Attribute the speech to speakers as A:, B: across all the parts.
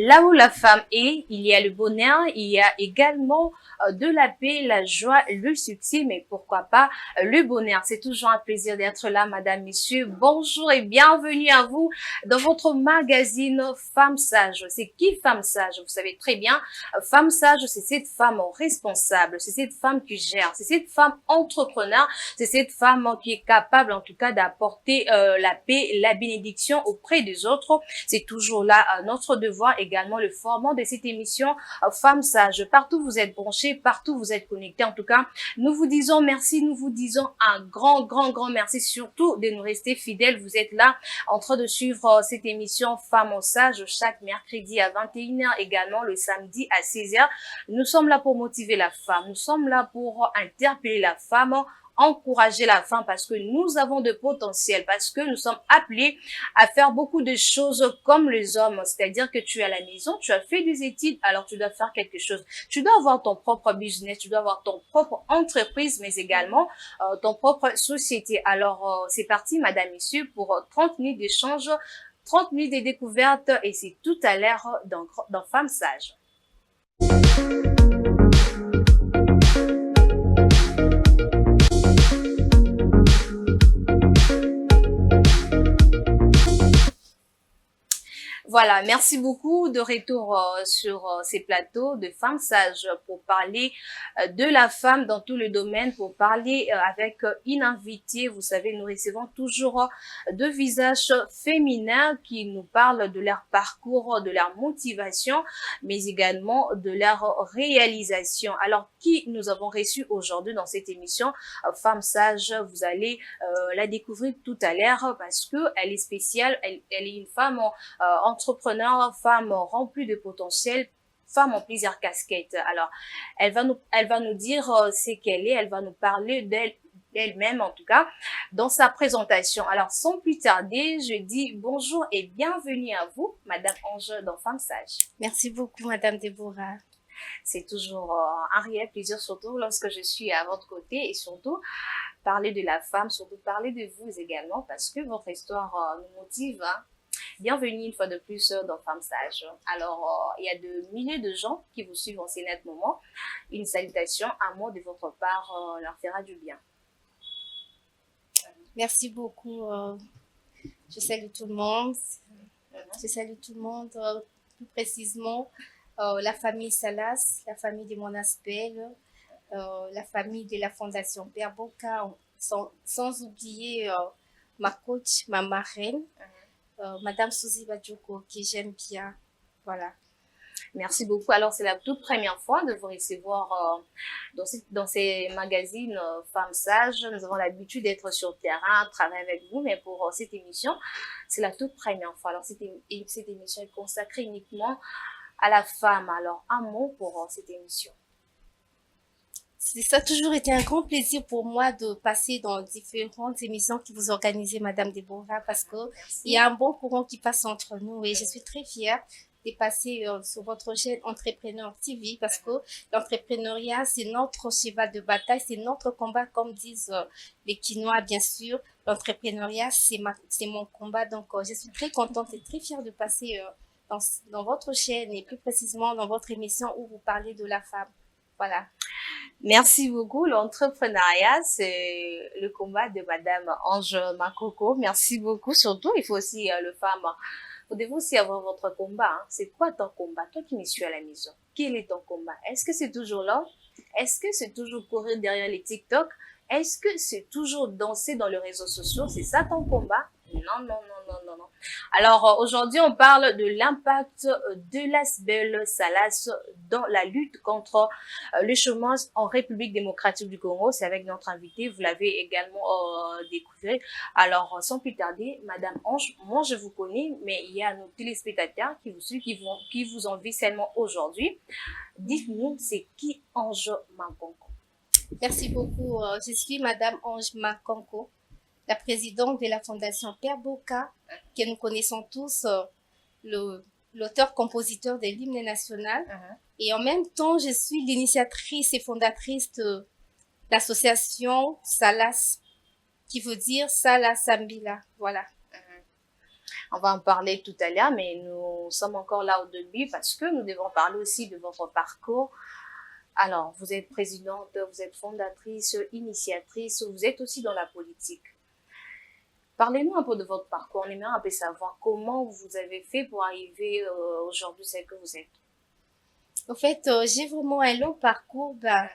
A: Là où la femme est, il y a le bonheur, il y a également de la paix, la joie, le succès, mais pourquoi pas le bonheur. C'est toujours un plaisir d'être là, madame, messieurs. Bonjour et bienvenue à vous dans votre magazine Femme Sage. C'est qui Femme Sage? Vous savez très bien, Femme Sage, c'est cette femme responsable, c'est cette femme qui gère, c'est cette femme entrepreneur, c'est cette femme qui est capable en tout cas d'apporter la paix, la bénédiction auprès des autres. C'est toujours là notre devoir, également le format de cette émission Femmes Sages. Partout vous êtes branchés, partout vous êtes connectés. En tout cas, nous vous disons merci, nous vous disons un grand merci, surtout de nous rester fidèles. Vous êtes là en train de suivre cette émission Femmes Sages chaque mercredi à 21h, également le samedi à 16h. Nous sommes là pour motiver la femme, nous sommes là pour interpeller la femme, encourager la femme parce que nous avons de potentiel, parce que nous sommes appelés à faire beaucoup de choses comme les hommes. C'est-à-dire que tu es à la maison, tu as fait des études, alors tu dois faire quelque chose. Tu dois avoir ton propre business, tu dois avoir ton propre entreprise, mais également ton propre société. Alors, c'est parti, madame, messieurs, pour 30 minutes d'échange, 30 minutes de découverte, et c'est tout à l'heure dans Femmes Sages. Voilà, merci beaucoup de retour sur ces plateaux de Femmes Sages pour parler de la femme dans tout le domaine, pour parler avec une invitée. Vous savez, nous recevons toujours deux visages féminins qui nous parlent de leur parcours, de leur motivation, mais également de leur réalisation. Alors, qui nous avons reçu aujourd'hui dans cette émission Femmes Sages? Vous allez la découvrir tout à l'heure parce que elle est spéciale, elle est une femme entrepreneur, femme remplie de potentiel, femme en plusieurs casquettes. Alors, elle va nous dire ce qu'elle est, elle va nous parler d'elle-même en tout cas dans sa présentation. Alors, sans plus tarder, je dis bonjour et bienvenue à vous, Madame Ange dans Femme Sage.
B: Merci beaucoup, Madame Déborah.
A: C'est toujours un réel plaisir, surtout lorsque je suis à votre côté et surtout parler de la femme, surtout parler de vous également parce que votre histoire nous motive. Hein. Bienvenue une fois de plus dans Femmes Sages. Alors, il y a de milliers de gens qui vous suivent en ces nets moments. Une salutation, un mot de votre part leur fera du bien.
B: Merci beaucoup. Je salue tout le monde. Je salue tout le monde, plus précisément la famille Salas, la famille de mon aspect, la famille de la Fondation Père Boka, sans oublier ma coach, ma marraine, Madame Suzy Badjoko, qui j'aime bien. Voilà.
A: Merci beaucoup. Alors, c'est la toute première fois de vous recevoir dans ces magazines Femmes Sages. Nous avons l'habitude d'être sur le terrain, travailler avec vous, mais pour cette émission, c'est la toute première fois. Alors, cette émission est consacrée uniquement à la femme. Alors, un mot pour cette émission.
B: Ça a toujours été un grand plaisir pour moi de passer dans différentes émissions que vous organisez, Madame Déborah, parce que il y a un bon courant qui passe entre nous et je suis très fière de passer sur votre chaîne Entrepreneur TV parce que l'entrepreneuriat, c'est notre cheval de bataille, c'est notre combat, comme disent les Quinois, bien sûr. L'entrepreneuriat, c'est mon combat. Donc, je suis très contente et très fière de passer dans votre chaîne et plus précisément dans votre émission où vous parlez de la femme. Voilà.
A: Merci beaucoup. L'entrepreneuriat, c'est le combat de Madame Ange Makoko. Merci beaucoup. Surtout, il faut aussi le femme. Vous devez aussi avoir votre combat. Hein. C'est quoi ton combat? Toi qui me suis à la maison, quel est ton combat? Est-ce que c'est toujours là? Est-ce que c'est toujours courir derrière les TikTok? Est-ce que c'est toujours danser dans les réseaux sociaux? C'est ça ton combat? Non. Alors, aujourd'hui, on parle de l'impact de l'Asbel Salas dans la lutte contre le chômage en République démocratique du Congo. C'est avec notre invité, vous l'avez également découvert. Alors, sans plus tarder, Madame Ange, moi je vous connais, mais il y a nos téléspectateurs qui vous suivent, qui vous envient seulement aujourd'hui. Dites-nous, c'est qui Ange Makonko?
B: Merci beaucoup. Je suis Madame Ange Makonko, la présidente de la Fondation Père Boka, que nous connaissons tous, l'auteur-compositeur de l'hymne national. Et en même temps, je suis l'initiatrice et fondatrice de l'association Salas, qui veut dire Salas Sambila. Voilà.
A: On va en parler tout à l'heure, mais nous nous sommes encore là au début parce que nous devons parler aussi de votre parcours. Alors, vous êtes présidente, vous êtes fondatrice, initiatrice, vous êtes aussi dans la politique. Parlez-nous un peu de votre parcours. On aimerait un peu savoir comment vous avez fait pour arriver aujourd'hui celle que vous êtes.
B: En fait, j'ai vraiment un long parcours. Ben,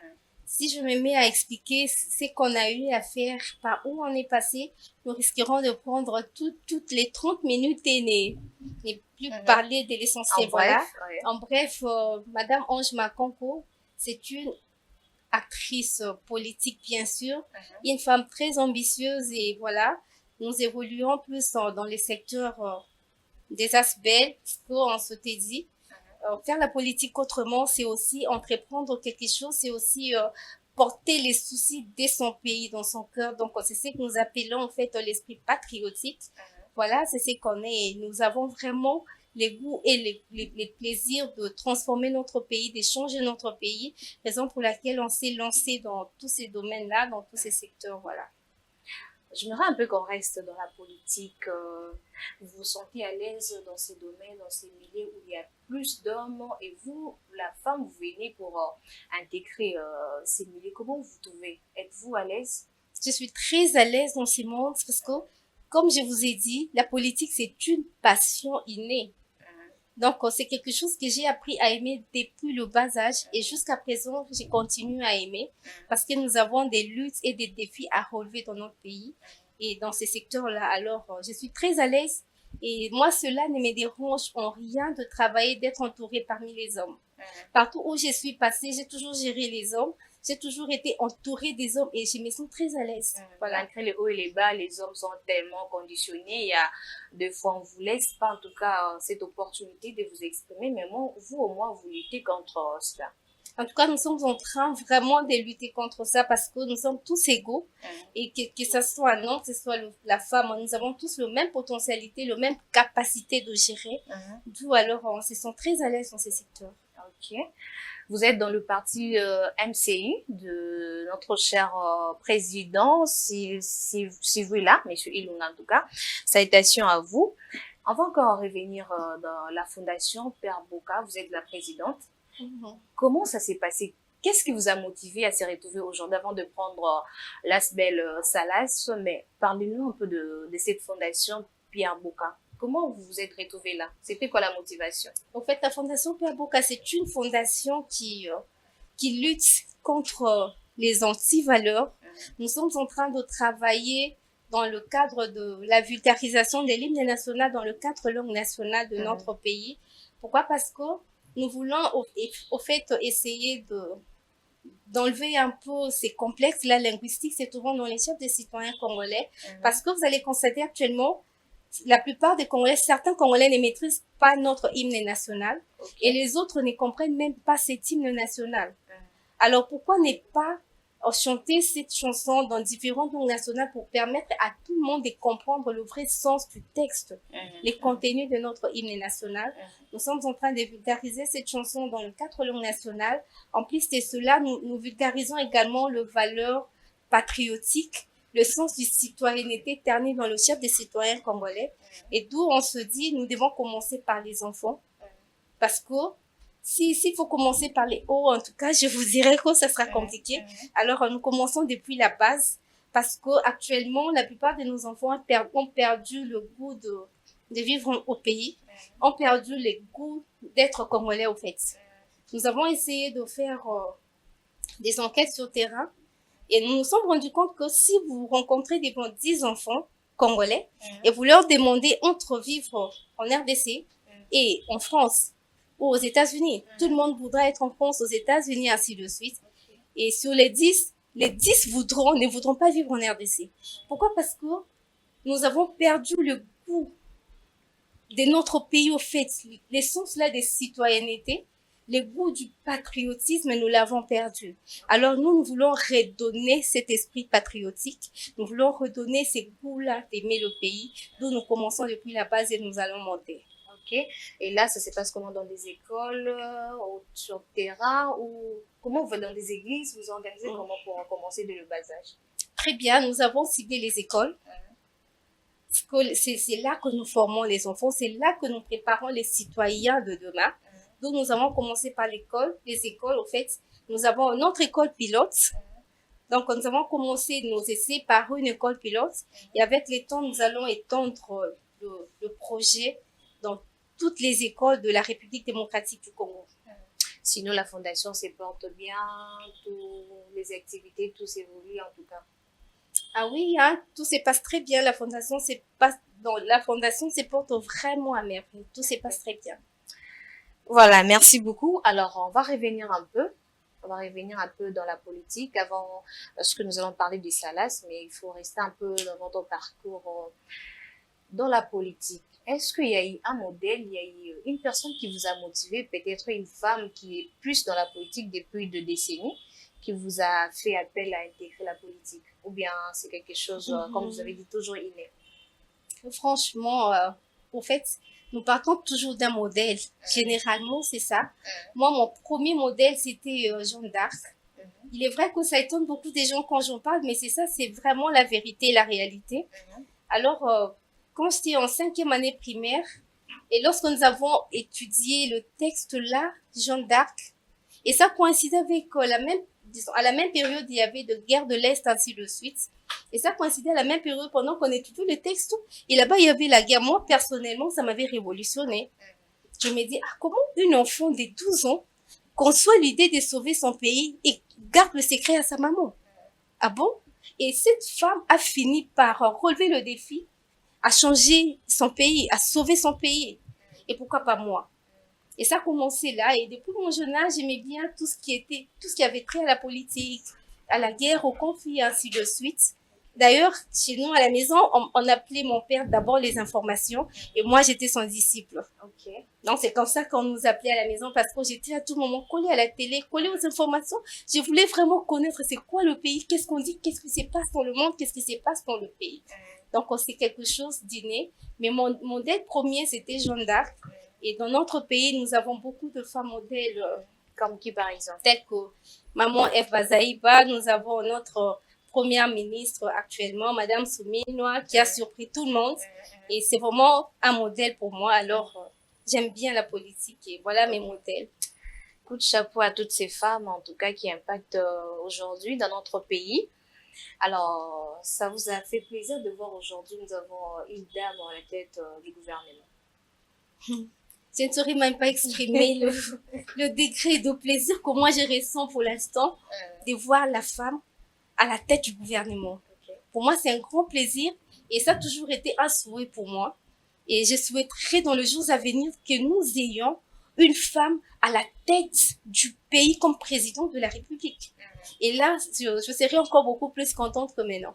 B: si je me mets à expliquer ce qu'on a eu à faire, par où on est passé, nous risquerons de prendre toutes les 30 minutes et plus parler de
A: En
B: l'essentiel.
A: bref,
B: Voilà.
A: ouais.
B: En bref, Madame Ange Makonko, c'est une actrice politique, bien sûr, une femme très ambitieuse et voilà, nous évoluons plus dans les secteurs des aspects, ce qu'on s'était dit. Faire la politique autrement, c'est aussi entreprendre quelque chose, c'est aussi porter les soucis de son pays dans son cœur. Donc, c'est ce que nous appelons en fait l'esprit patriotique. Voilà, c'est ce qu'on est. Nous avons vraiment les goûts et les plaisirs de transformer notre pays, de changer notre pays, raison pour laquelle on s'est lancé dans tous ces domaines-là, dans tous ces secteurs, voilà.
A: J'aimerais un peu qu'on reste dans la politique. Vous vous sentez à l'aise dans ces domaines, dans ces milieux où il y a plus d'hommes et vous, la femme, vous venez pour intégrer ces milieux. Comment vous vous trouvez? Êtes-vous à l'aise?
B: Je suis très à l'aise dans ces mondes parce que, comme je vous ai dit, la politique, c'est une passion innée. Donc, c'est quelque chose que j'ai appris à aimer depuis le bas âge et jusqu'à présent, je continue à aimer parce que nous avons des luttes et des défis à relever dans notre pays et dans ces secteurs-là. Alors, je suis très à l'aise et moi, cela ne me dérange en rien de travailler, d'être entourée parmi les hommes. Partout où je suis passée, j'ai toujours géré les hommes. J'ai toujours été entourée des hommes et je me sens très à l'aise.
A: Voilà. Malgré les hauts et les bas, les hommes sont tellement conditionnés. Il y a des fois, on vous laisse pas, en tout cas, cette opportunité de vous exprimer. Mais moi, vous, au moins, vous luttez contre cela.
B: En tout cas, nous sommes en train vraiment de lutter contre ça parce que nous sommes tous égaux et que ce soit un homme, que ce soit la femme, nous avons tous la même potentialité, la même capacité de gérer. D'où alors, on se sent très à l'aise dans ces secteurs.
A: Ok. Vous êtes dans le parti MCI de notre cher président, si vous est là, monsieur Ilunga en tout cas. Salutations à vous. On va encore revenir dans la fondation Père Boka. Vous êtes la présidente. Comment ça s'est passé? Qu'est-ce qui vous a motivé à se retrouver aujourd'hui avant de prendre l'Asbel Salas? Mais parlez-nous un peu de cette fondation Pierre Boka. Comment vous vous êtes retrouvés là? C'était quoi la motivation?
B: En fait, la Fondation Pierre Boka, c'est une fondation qui lutte contre les anti-valeurs. Nous sommes en train de travailler dans le cadre de la vulgarisation de l'hymne national dans le cadre langue nationale de notre pays. Pourquoi? Parce que nous voulons au fait essayer d'enlever un peu ces complexes-là linguistiques, c'est souvent dans les chefs des citoyens congolais. Parce que vous allez constater actuellement, la plupart des Congolais, certains Congolais ne maîtrisent pas notre hymne national et les autres ne comprennent même pas cet hymne national. Alors pourquoi ne pas chanter cette chanson dans différentes langues nationales pour permettre à tout le monde de comprendre le vrai sens du texte, les contenus de notre hymne national. Nous sommes en train de vulgariser cette chanson dans le cadre langue nationale. En plus de cela, nous vulgarisons également le valeur patriotique, le sens du citoyenneté terni dans le chef des citoyens congolais. Et d'où on se dit, nous devons commencer par les enfants. Parce que s'il faut commencer par les hauts, en tout cas, je vous dirais que ça sera compliqué. Alors, nous commençons depuis la base. Parce que actuellement, la plupart de nos enfants ont perdu le goût de vivre au pays, ont perdu le goût d'être congolais, au fait. Nous avons essayé de faire des enquêtes sur le terrain. Et nous nous sommes rendus compte que si vous rencontrez 10 enfants congolais et vous leur demandez entre vivre en RDC et en France ou aux États-Unis, tout le monde voudra être en France, aux États-Unis, ainsi de suite. Et sur les 10 ne voudront pas vivre en RDC. Pourquoi? Parce que nous avons perdu le goût de notre pays, au fait, l'essence là des citoyennetés. Le goût du patriotisme, nous l'avons perdu. Alors nous voulons redonner cet esprit patriotique. Nous voulons redonner ce goût-là d'aimer le pays, d'où nous commençons depuis la base et nous allons monter.
A: Ok. Et là, ça se passe comment dans des écoles, sur le terrain, ou comment vous dans des églises, vous organisez comment pour commencer dès le bas âge?
B: Très bien, nous avons ciblé les écoles. C'est là que nous formons les enfants, c'est là que nous préparons les citoyens de demain. Donc, nous avons commencé par l'école. Les écoles, au fait, nous avons notre école pilote. Donc, nous avons commencé nos essais par une école pilote. Et avec le temps, nous allons étendre le projet dans toutes les écoles de la République démocratique du Congo.
A: Sinon, la fondation se porte bien, toutes les activités, tout s'évolue en tout cas.
B: Ah oui, hein, tout se passe très bien. La fondation se porte vraiment à merveille. Tout se passe très bien.
A: Voilà, merci beaucoup. Alors, on va revenir un peu. On va revenir un peu dans la politique avant ce que nous allons parler du SALAS, mais il faut rester un peu dans votre parcours dans la politique. Est-ce qu'il y a eu un modèle, il y a eu une personne qui vous a motivé, peut-être une femme qui est plus dans la politique depuis 2 décennies, qui vous a fait appel à intégrer la politique? Ou bien c'est quelque chose, comme vous avez dit, toujours inné?
B: Franchement, au fait, nous partons toujours d'un modèle. Généralement, c'est ça. Moi, mon premier modèle, c'était Jeanne d'Arc. Il est vrai que ça étonne beaucoup des gens quand j'en parle, mais c'est ça, c'est vraiment la vérité, la réalité. Alors, quand j'étais en 5e année primaire, et lorsque nous avons étudié le texte là, Jeanne d'Arc, et ça coïncidait avec à la même période, il y avait de guerre de l'Est, ainsi de suite. Et ça coïncidait à la même période pendant qu'on étudiait le texte. Et là-bas, il y avait la guerre. Moi, personnellement, ça m'avait révolutionné. Je me dis, comment une enfant de 12 ans conçoit l'idée de sauver son pays et garde le secret à sa maman? Ah bon? Et cette femme a fini par relever le défi, à changer son pays, à sauver son pays. Et pourquoi pas moi? Et ça a commencé là. Et depuis mon jeune âge, j'aimais bien tout ce qui avait trait à la politique, à la guerre, au conflit, ainsi de suite. D'ailleurs, chez nous, à la maison, on appelait mon père d'abord les informations et moi, j'étais son disciple.
A: Ok.
B: Donc, c'est comme ça qu'on nous appelait à la maison parce que j'étais à tout moment collée à la télé, collée aux informations. Je voulais vraiment connaître c'est quoi le pays, qu'est-ce qu'on dit, qu'est-ce qui se passe dans le monde, qu'est-ce qui se passe dans le pays. Donc, c'est quelque chose d'inné. Mais mon modèle premier, c'était Jeanne d'Arc. Et dans notre pays, nous avons beaucoup de femmes modèles.
A: Comme qui, par exemple?
B: Telles que Maman Eva Zaïba, nous avons notre première ministre actuellement, Madame Souminoa, qui a surpris tout le monde. Et c'est vraiment un modèle pour moi. Alors, j'aime bien la politique et voilà mes modèles.
A: Coup de chapeau à toutes ces femmes, en tout cas, qui impactent aujourd'hui dans notre pays. Alors, ça vous a fait plaisir de voir aujourd'hui, nous avons une dame à la tête du gouvernement.
B: Je ne saurais même pas exprimer le degré de plaisir que moi je ressens pour l'instant de voir la femme à la tête du gouvernement. Pour moi, c'est un grand plaisir et ça a toujours été un souhait pour moi. Et je souhaiterais dans les jours à venir que nous ayons une femme à la tête du pays comme présidente de la République. Et là, je serais encore beaucoup plus contente que maintenant.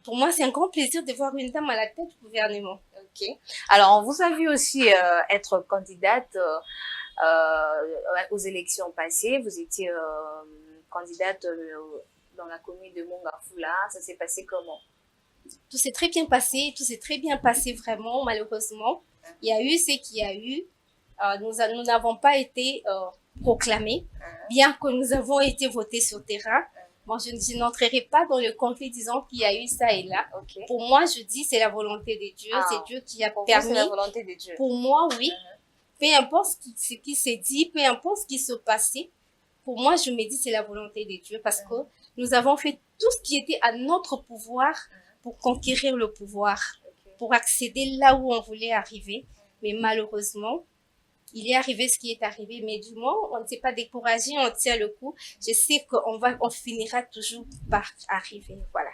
B: Pour moi, c'est un grand plaisir de voir une dame à la tête du gouvernement.
A: Ok. Alors, on vous a vu aussi être candidate aux élections passées. Vous étiez candidate dans la commune de Mongafula. Ça s'est passé comment?
B: Tout s'est très bien passé. Tout s'est très bien passé vraiment, malheureusement. Il y a eu ce qu'il y a eu. Nous n'avons pas été proclamés, bien que nous avons été votés sur terrain. Bon, je n'entrerai pas dans le conflit disant qu'il y a eu ça et là.
A: Okay.
B: Pour moi, je dis c'est la volonté de Dieu. C'est Dieu qui a permis.
A: C'est la volonté de Dieu.
B: Pour moi, oui. Peu importe ce qui s'est dit, peu importe ce qui se passait, pour moi, je me dis c'est la volonté de Dieu parce que nous avons fait tout ce qui était à notre pouvoir pour conquérir le pouvoir, pour accéder là où on voulait arriver. Mais malheureusement, il est arrivé ce qui est arrivé, mais du moins, on ne s'est pas découragé, on tient le coup. Je sais on finira toujours par arriver, voilà.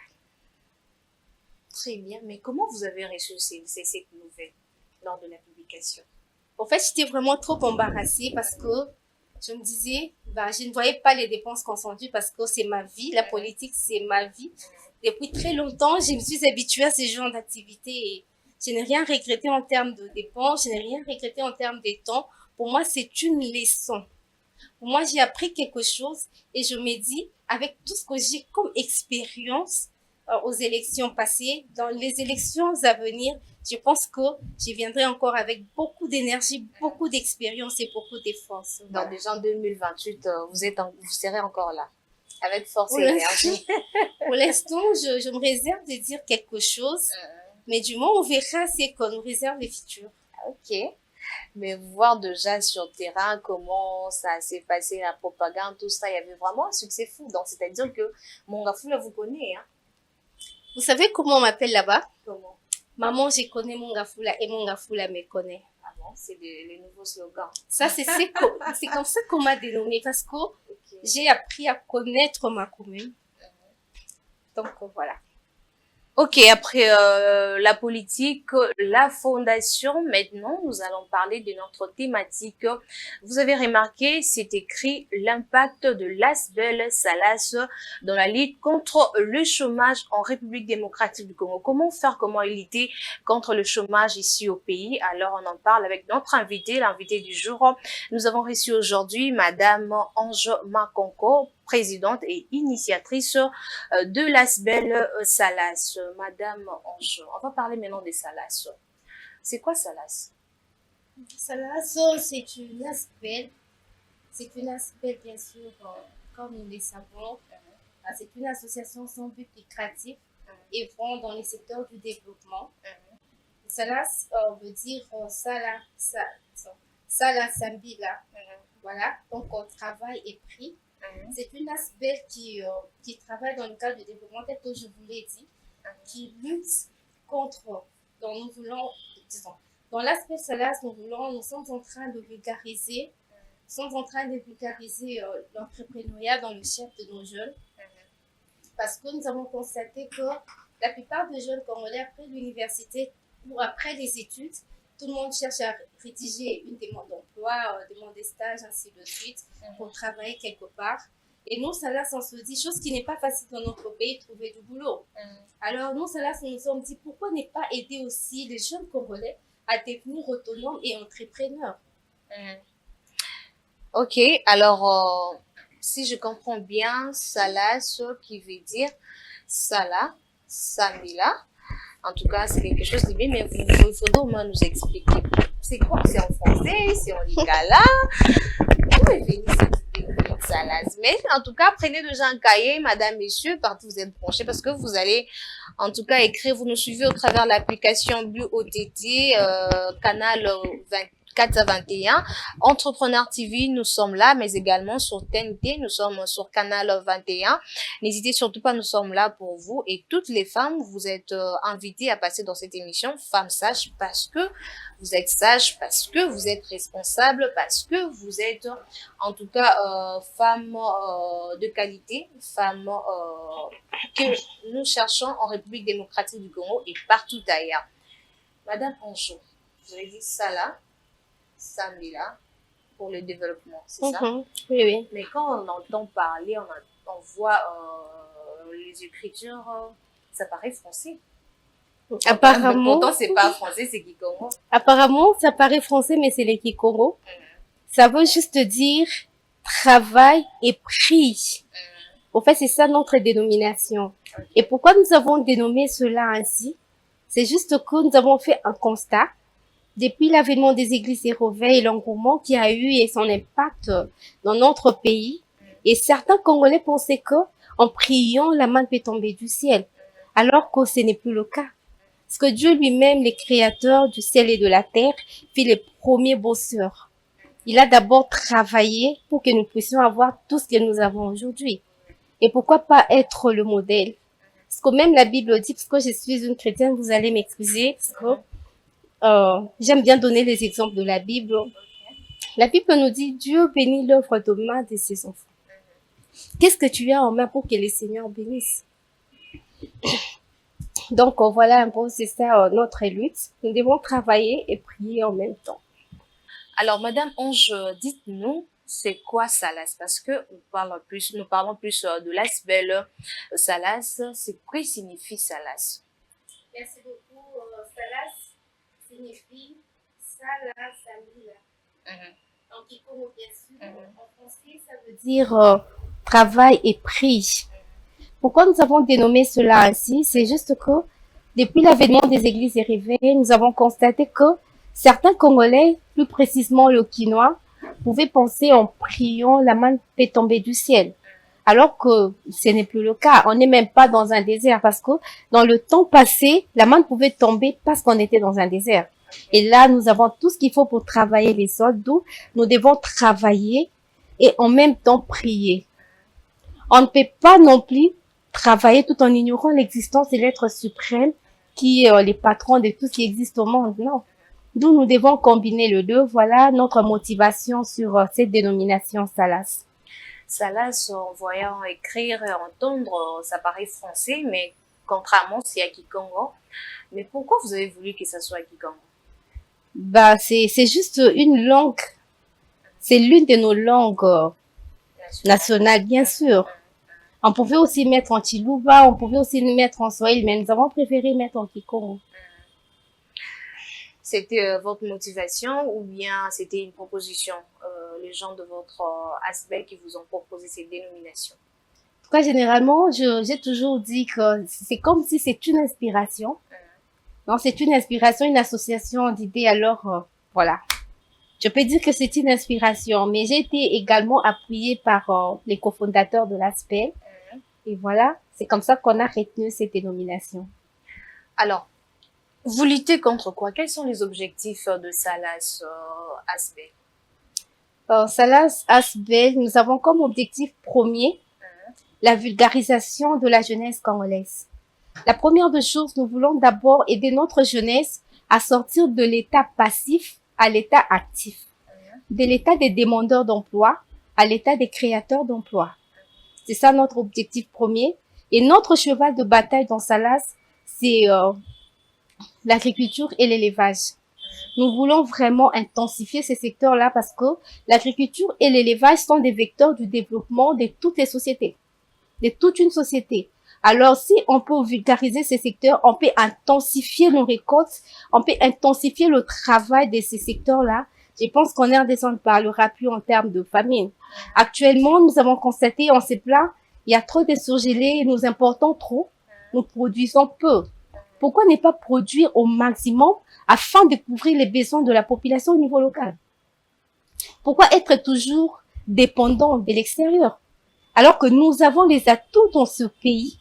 A: Très bien, mais comment vous avez reçu cette nouvelle lors de la publication?
B: En fait, j'étais vraiment trop embarrassée parce que je me disais, je ne voyais pas les dépenses consenties parce que c'est ma vie, la politique, c'est ma vie. Depuis très longtemps, je me suis habituée à ce genre d'activité et je n'ai rien regretté en termes de dépenses, je n'ai rien regretté en termes de temps. Pour moi, c'est une leçon. Pour moi, j'ai appris quelque chose et je me dis, avec tout ce que j'ai comme expérience aux élections passées, dans les élections à venir, je pense que je viendrai encore avec beaucoup d'énergie, beaucoup d'expérience et beaucoup de force.
A: Voilà. Donc déjà en 2028, vous serez encore là, avec force et énergie.
B: Pour l'instant, je me réserve de dire quelque chose. Mais du moins, on verra ce qu'on nous réserve les futurs.
A: Ok. Mais voir déjà sur le terrain comment ça s'est passé, la propagande, tout ça, il y avait vraiment un succès fou. Donc, c'est-à-dire que Mongafula vous connaît, hein?
B: Vous savez comment on m'appelle là-bas?
A: Comment?
B: Maman, je connais Mongafula et Mongafula me connaît.
A: Ah bon, c'est les nouveaux slogans.
B: Ça, c'est comme ça qu'on m'a dénommé parce que j'ai appris à connaître ma commune. Donc, voilà.
A: Ok, après la politique, la fondation, maintenant, nous allons parler de notre thématique. Vous avez remarqué, c'est écrit l'impact de Lasbel Salas dans la lutte contre le chômage en République démocratique du Congo. Comment faire, comment lutter contre le chômage ici au pays? Alors, on en parle avec notre invité, l'invité du jour. Nous avons reçu aujourd'hui Madame Ange Makonko, présidente et initiatrice de Lasbel Salas. Madame Ange, on va parler maintenant des Salas. C'est quoi Salas?
B: Salas, c'est une aspect, bien sûr, comme nous le savons. C'est une association sans but lucratif œuvrant dans les secteurs du développement. Salas veut dire Sala Sambila. Voilà, donc on travaille et prie. C'est une aspect qui travaille dans le cadre du développement, tel que je vous l'ai dit, qui lutte contre, dans l'aspect Salas, nous sommes en train de vulgariser, l'entrepreneuriat dans le chef de nos jeunes, parce que nous avons constaté que la plupart des jeunes Congolais, après l'université ou après les études, tout le monde cherche à rédiger une demande d'emploi, demande de stage, ainsi de suite, pour travailler quelque part. Et nous, Salas, on se dit, chose qui n'est pas facile dans notre pays, trouver du boulot. Alors, nous, Salas, nous nous sommes dit, pourquoi ne pas aider aussi les jeunes Congolais à devenir autonomes et entrepreneurs?
A: Ok, alors, si je comprends bien, Salas, qui veut dire Sala, Samila. En tout cas, c'est quelque chose de bien, mais il faudrait au moins nous expliquer. C'est quoi? C'est en français? C'est en lingala? Où est venue cette idée de Salas? Mais en tout cas, prenez déjà un cahier, madame, messieurs, partout vous êtes branchés, parce que vous allez, en tout cas, écrire, vous nous suivez au travers de l'application BluOTT, canal 24 à 21. Entrepreneur TV, nous sommes là, mais également sur TNT, nous sommes sur canal 21. N'hésitez surtout pas, nous sommes là pour vous. Et toutes les femmes, vous êtes invitées à passer dans cette émission Femmes Sages, parce que vous êtes sages, parce que vous êtes responsables, parce que vous êtes, en tout cas, femmes de qualité, femmes que nous cherchons en République démocratique du Congo et partout ailleurs. Madame Ange, vous avez dit ça là, Samila, pour le développement, c'est ça?
B: Oui, oui.
A: Mais quand on entend parler, on voit les écritures, ça paraît français.
B: Apparemment,
A: Pourtant, c'est pas français, c'est Kikongo.
B: apparemment, ça paraît français, mais c'est les Kikongo. Ça veut juste dire travail et prix. En fait, c'est ça notre dénomination. Et pourquoi nous avons dénommé cela ainsi? C'est juste que nous avons fait un constat. Depuis l'avènement des églises et réveil et l'engouement qui a eu et son impact dans notre pays, et certains Congolais pensaient que, en priant, la main peut tomber du ciel, alors que ce n'est plus le cas. Parce que Dieu lui-même, le créateur du ciel et de la terre, fit les premiers bosseurs. Il a d'abord travaillé pour que nous puissions avoir tout ce que nous avons aujourd'hui. Et pourquoi pas être le modèle? Parce que même la Bible dit, parce que je suis une chrétienne, vous allez m'excuser, parce que j'aime bien donner les exemples de la Bible. La Bible nous dit, Dieu bénit l'œuvre de main de ses enfants. Qu'est-ce que tu as en main pour que le Seigneur bénisse? Donc, voilà un peu, c'est ça notre lutte. Nous devons travailler et prier en même temps.
A: Alors, Madame Ange, dites-nous, c'est quoi Salas? Parce que nous parlons plus de Lasbel Salas. C'est quoi signifie Salas?
B: Merci beaucoup. Salas signifie Sala Samila. En Kikongo, bien sûr. En français, ça veut dire travail et prix. Pourquoi nous avons dénommé cela ainsi? C'est juste que depuis l'avènement des églises et réveils, nous avons constaté que certains Congolais, plus précisément le Quinois, pouvaient penser en priant, la main peut tomber du ciel. Alors que ce n'est plus le cas. On n'est même pas dans un désert parce que dans le temps passé, la manne pouvait tomber parce qu'on était dans un désert. Et là, nous avons tout ce qu'il faut pour travailler les sols, d'où nous devons travailler et en même temps prier. On ne peut pas non plus travailler tout en ignorant l'existence de l'être suprême qui est les patrons de tout ce qui existe au monde. Non. D'où nous devons combiner le deux. Voilà notre motivation sur cette dénomination Salas.
A: Salas, en voyant écrire et entendre, ça paraît français, mais contrairement, c'est à Kikongo. Mais pourquoi vous avez voulu que ça soit à Kikongo?
B: Bah, c'est juste une langue. C'est l'une de nos langues nationales, bien sûr. On pouvait aussi mettre en Chiluba, on pouvait aussi mettre en Swahili, mais nous avons préféré mettre en Kikongo.
A: C'était votre motivation ou bien c'était une proposition, les gens de votre aspect qui vous ont proposé cette dénomination?
B: En tout cas, généralement, j'ai toujours dit que c'est comme si c'est une inspiration. Non, c'est une inspiration, une association d'idées. Alors, voilà. Je peux dire que c'est une inspiration, mais j'ai été également appuyée par les cofondateurs de l'aspect. Et voilà, c'est comme ça qu'on a retenu cette dénomination.
A: Alors, vous luttez contre quoi? Quels sont les objectifs de Salas Aspect?
B: Salas Aspect, nous avons comme objectif premier la vulgarisation de la jeunesse congolaise. La première des choses, nous voulons d'abord aider notre jeunesse à sortir de l'état passif à l'état actif, de l'état des demandeurs d'emploi à l'état des créateurs d'emploi. C'est ça notre objectif premier. Et notre cheval de bataille dans Salas, c'est l'agriculture et l'élevage. Nous voulons vraiment intensifier ces secteurs-là parce que l'agriculture et l'élevage sont des vecteurs du développement de toutes les sociétés, de toute une société. Alors, si on peut vulgariser ces secteurs, on peut intensifier nos récoltes, on peut intensifier le travail de ces secteurs-là. Je pense qu'on ne parlera plus en termes de famine. Actuellement, nous avons constaté, on s'est plaint, il y a trop de surgelés, nous importons trop, nous produisons peu. Pourquoi ne pas produire au maximum afin de couvrir les besoins de la population au niveau local? Pourquoi être toujours dépendant de l'extérieur? Alors que nous avons les atouts dans ce pays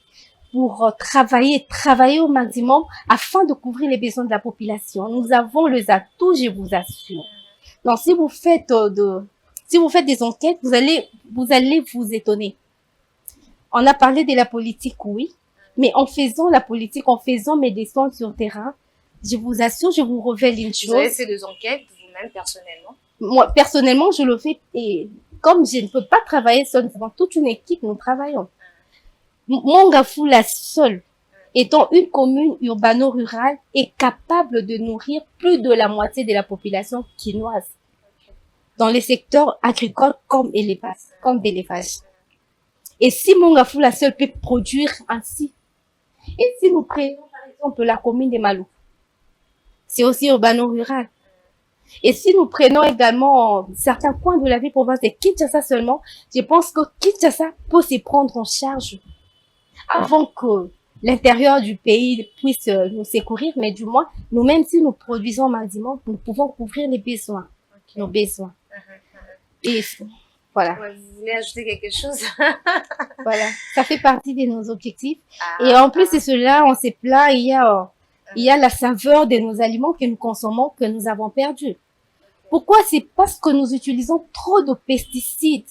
B: pour travailler au maximum afin de couvrir les besoins de la population. Nous avons les atouts, je vous assure. Donc, si vous faites des enquêtes, vous allez vous étonner. On a parlé de la politique, oui, mais en faisant la politique, en faisant mes descentes sur terrain, je vous assure, je vous révèle une chose.
A: Vous avez fait des enquêtes vous-même personnellement?
B: Moi, personnellement, je le fais et comme je ne peux pas travailler seule, nous avons toute une équipe, nous travaillons. Mongafula seule, étant une commune urbano-rurale, est capable de nourrir plus de la moitié de la population quinoise dans les secteurs agricoles comme d'élevage. Et si Mongafula seule peut produire ainsi, et si nous prenons par exemple la commune de Malou, c'est aussi urbano-rural. Et si nous prenons également certains coins de la ville province de Kinshasa seulement, je pense que Kinshasa peut se prendre en charge avant que l'intérieur du pays puisse nous secourir, mais du moins, nous-mêmes, si nous produisons maximum, nous pouvons couvrir les besoins, nos besoins. Et voilà.
A: Ouais, vous voulez ajouter quelque chose?
B: Voilà, ça fait partie de nos objectifs. Et en plus de cela, on s'est plaint, il y a la saveur de nos aliments que nous consommons, que nous avons perdu. Pourquoi? C'est parce que nous utilisons trop de pesticides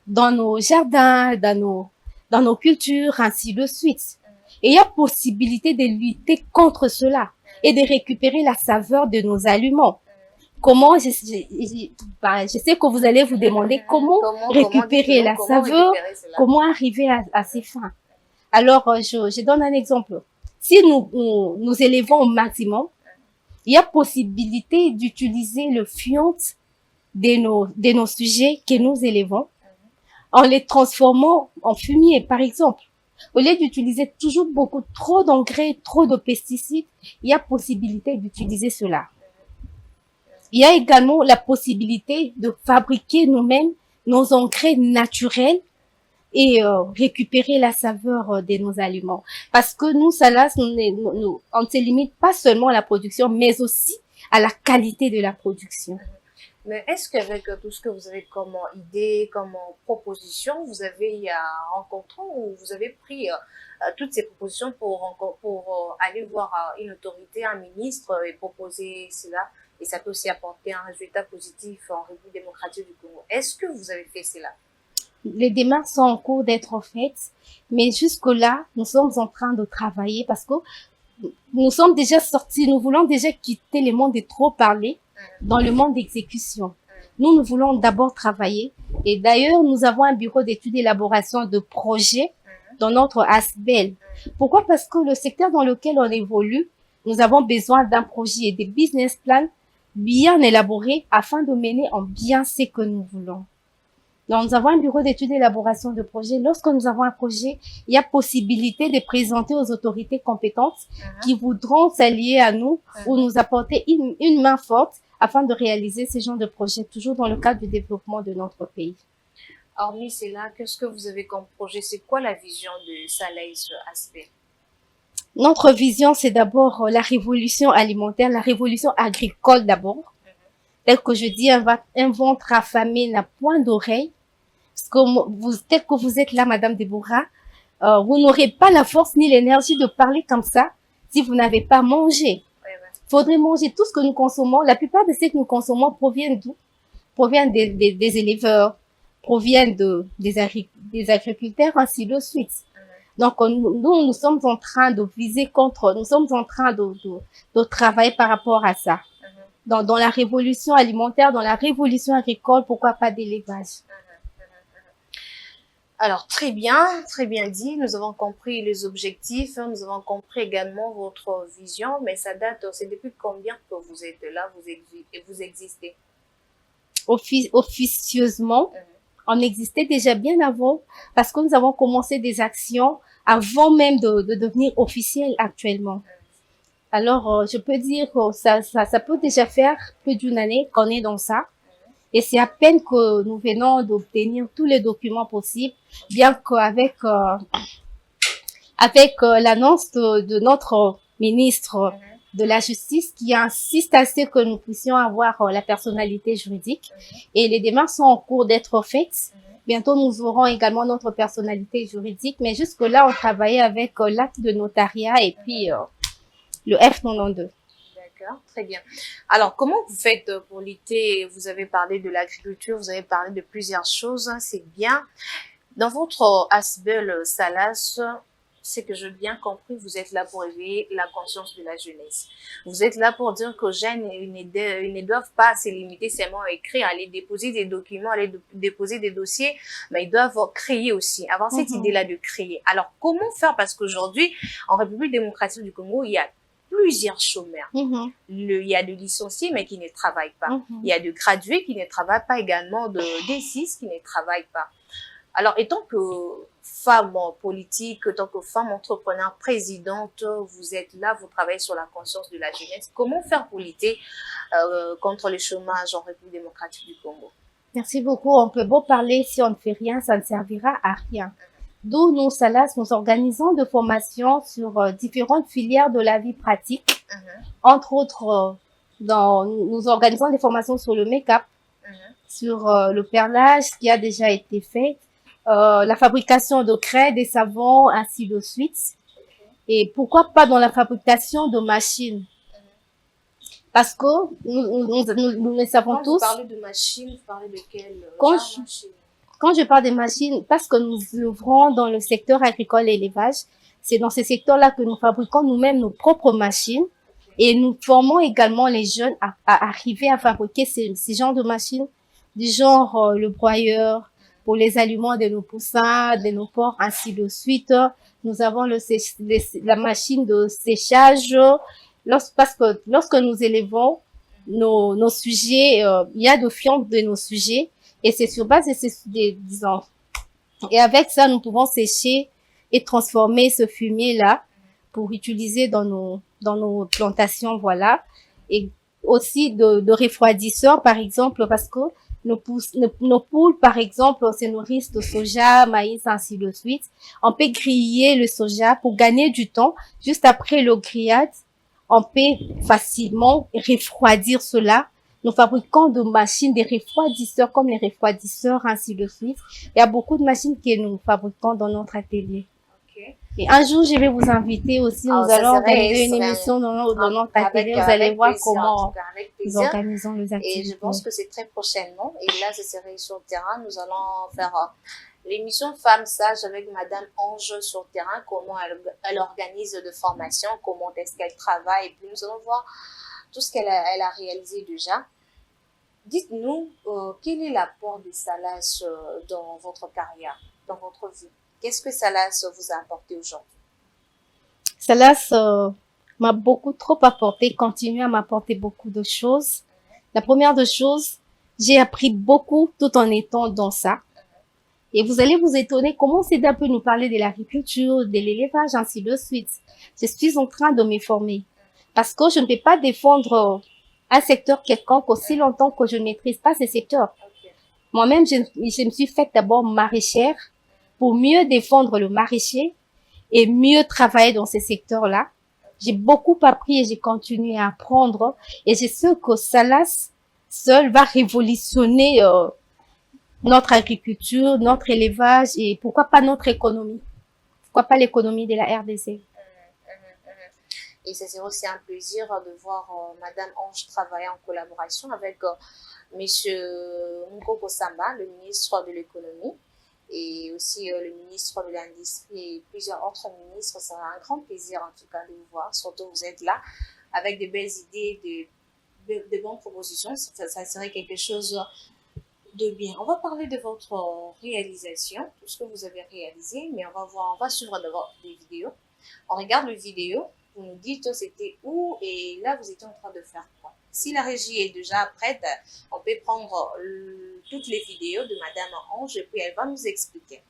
B: dans nos jardins, dans nos cultures, ainsi de suite. Et il y a possibilité de lutter contre cela et de récupérer la saveur de nos aliments. Comment, je sais que vous allez vous demander comment récupérer la saveur, comment arriver à ces fins. Alors, je donne un exemple. Si nous élevons au maximum, il y a possibilité d'utiliser le fiont de nos sujets que nous élevons en les transformant en fumier, par exemple. Au lieu d'utiliser toujours trop d'engrais, trop de pesticides, il y a possibilité d'utiliser cela. Il y a également la possibilité de fabriquer nous-mêmes nos engrais naturels et récupérer la saveur de nos aliments. Parce que nous, Salas, on ne se limite pas seulement à la production, mais aussi à la qualité de la production.
A: Mais est-ce qu'avec tout ce que vous avez comme idée, comme proposition, vous avez rencontré ou vous avez pris toutes ces propositions pour aller voir une autorité, un ministre et proposer cela? Et ça peut aussi apporter un résultat positif en République démocratique du Congo. Est-ce que vous avez fait cela?
B: Les démarches sont en cours d'être faites, mais jusque-là, nous sommes en train de travailler parce que nous sommes déjà sortis, nous voulons déjà quitter le monde de trop parler dans le monde d'exécution. Nous voulons d'abord travailler et d'ailleurs, nous avons un bureau d'études et d'élaboration de projets dans notre ASBEL. Pourquoi? Parce que le secteur dans lequel on évolue, nous avons besoin d'un projet et des business plans bien élaborés afin de mener en bien ce que nous voulons. Donc, nous avons un bureau d'études et d'élaboration de projets. Lorsque nous avons un projet, il y a possibilité de présenter aux autorités compétentes qui voudront s'allier à nous ou nous apporter une main forte afin de réaliser ce genre de projet, toujours dans le cadre du développement de notre pays.
A: Hormis cela, qu'est-ce que vous avez comme projet? C'est quoi la vision de Salaï sur aspect?
B: Notre vision, c'est d'abord la révolution alimentaire, la révolution agricole d'abord. Tel que je dis, un ventre affamé n'a point d'oreille. Parce que tel que vous êtes là, Madame Deborah, vous n'aurez pas la force ni l'énergie de parler comme ça si vous n'avez pas mangé. Faudrait manger tout ce que nous consommons. La plupart de ce que nous consommons proviennent d'où? Proviennent des éleveurs, proviennent des agriculteurs, ainsi de suite. Donc, nous sommes en train de viser contre, nous sommes en train de travailler par rapport à ça. Dans la révolution alimentaire, dans la révolution agricole, pourquoi pas d'élevage?
A: Alors, très bien dit. Nous avons compris les objectifs, nous avons compris également votre vision, mais ça date, c'est depuis combien que vous êtes là, vous existez?
B: Officieusement, on existait déjà bien avant parce que nous avons commencé des actions avant même de devenir officiel actuellement. Alors, je peux dire que ça peut déjà faire plus d'une année qu'on est dans ça. Et c'est à peine que nous venons d'obtenir tous les documents possibles, bien qu'avec l'annonce de notre ministre de la Justice qui insiste à ce que nous puissions avoir la personnalité juridique. Et les démarches sont en cours d'être faites. Bientôt, nous aurons également notre personnalité juridique, mais jusque-là, on travaillait avec l'acte de notariat et puis le F92.
A: D'accord, très bien. Alors, comment vous faites pour lutter? Vous avez parlé de l'agriculture, vous avez parlé de plusieurs choses, c'est bien. Dans votre ASBEL Salas, c'est que j'ai bien compris, vous êtes là pour éveiller la conscience de la jeunesse. Vous êtes là pour dire que jeunes ils ne doivent pas se limiter seulement à écrire, aller déposer des documents, aller déposer des dossiers, mais ils doivent créer aussi, avoir cette idée-là de créer. Alors, comment faire? Parce qu'aujourd'hui, en République démocratique du Congo, il y a plusieurs chômeurs. Il y a de licenciés, mais qui ne travaillent pas. Il y a de gradués qui ne travaillent pas, également de D6 qui ne travaillent pas. Alors, étant que femme politique, tant que femme entrepreneur, présidente, vous êtes là, vous travaillez sur la conscience de la jeunesse. Comment faire pour lutter contre le chômage en République démocratique du Congo?
B: Merci beaucoup. On peut beau parler, si on ne fait rien, ça ne servira à rien. D'où nous, Salas, nous organisons de formations sur différentes filières de la vie pratique. Entre autres, nous organisons des formations sur le make-up, sur le perlage qui a déjà été fait, la fabrication de craies, des savons, ainsi de suite. Et pourquoi pas dans la fabrication de machines? Parce que nous le savons tous.
A: Quand vous parlez de machines, vous parlez de quelle machine?
B: Quand je parle des machines, parce que nous œuvrons dans le secteur agricole et élevage, c'est dans ce secteur-là que nous fabriquons nous-mêmes nos propres machines et nous formons également les jeunes à arriver à fabriquer ces genres de machines, du genre le broyeur pour les aliments de nos poussins, de nos porcs, ainsi de suite. Nous avons la machine de séchage. Parce que lorsque nous élevons nos sujets, il y a de fientes de nos sujets. Et c'est sur base disons. Et avec ça, nous pouvons sécher et transformer ce fumier-là pour utiliser dans nos plantations, voilà. Et aussi de refroidisseurs, par exemple, parce que nos poules, par exemple, se nourrissent de soja, maïs, ainsi de suite. On peut griller le soja pour gagner du temps. Juste après le grillade, on peut facilement refroidir cela Nous fabriquons de machines, des refroidisseurs comme les refroidisseurs, ainsi de suite. Il y a beaucoup de machines que nous fabriquons dans notre atelier.
A: Ok.
B: Et un jour, je vais vous inviter aussi.
A: Ah,
B: Nous
A: ça
B: allons
A: serait-
B: organiser une
A: serait-
B: émission dans notre
A: Avec,
B: atelier. Vous allez
A: avec
B: voir
A: plaisir, en
B: comment
A: tout cas, avec
B: nous
A: plaisir.
B: organisons les
A: Et
B: activités.
A: je pense que c'est très prochainement. Et là, ce serait sur le terrain. Nous allons faire l'émission Femmes Sages avec Madame Ange sur le terrain. Comment elle organise de formation, comment est-ce qu'elle travaille. Et puis nous allons voir tout ce qu'elle a réalisé déjà. Dites-nous, quel est l'apport de Salas dans votre carrière, dans votre vie? Qu'est-ce que Salas vous a apporté aujourd'hui?
B: Cela m'a beaucoup trop apporté, continue à m'apporter beaucoup de choses. La première des choses, j'ai appris beaucoup tout en étant dans ça. Et vous allez vous étonner comment Seda peut nous parler de l'agriculture, de l'élevage, ainsi de suite. Je suis en train de me former. Parce que je ne peux pas défendre un secteur quelconque aussi longtemps que je ne maîtrise pas ce secteur.
A: Ok.
B: Moi-même, je me suis faite d'abord maraîchère pour mieux défendre le maraîcher et mieux travailler dans ces secteurs-là. J'ai beaucoup appris et j'ai continué à apprendre. Et je sais que Salas seul va révolutionner notre agriculture, notre élevage et pourquoi pas notre économie. Pourquoi pas l'économie de la RDC.
A: Et c'est aussi un plaisir de voir Madame Ange travailler en collaboration avec Monsieur Ngoko Samba, le ministre de l'économie, et aussi le ministre de l'Industrie et plusieurs autres ministres. C'est un grand plaisir en tout cas de vous voir. Surtout vous êtes là avec de belles idées, de bonnes propositions. Ça serait quelque chose de bien. On va parler de votre réalisation, tout ce que vous avez réalisé, mais on va suivre d'abord des vidéos. On regarde les vidéos, vous nous dites c'était où et là vous étiez en train de faire quoi. Si la régie est déjà prête, on peut prendre toutes les vidéos de Madame Ange et puis elle va nous expliquer.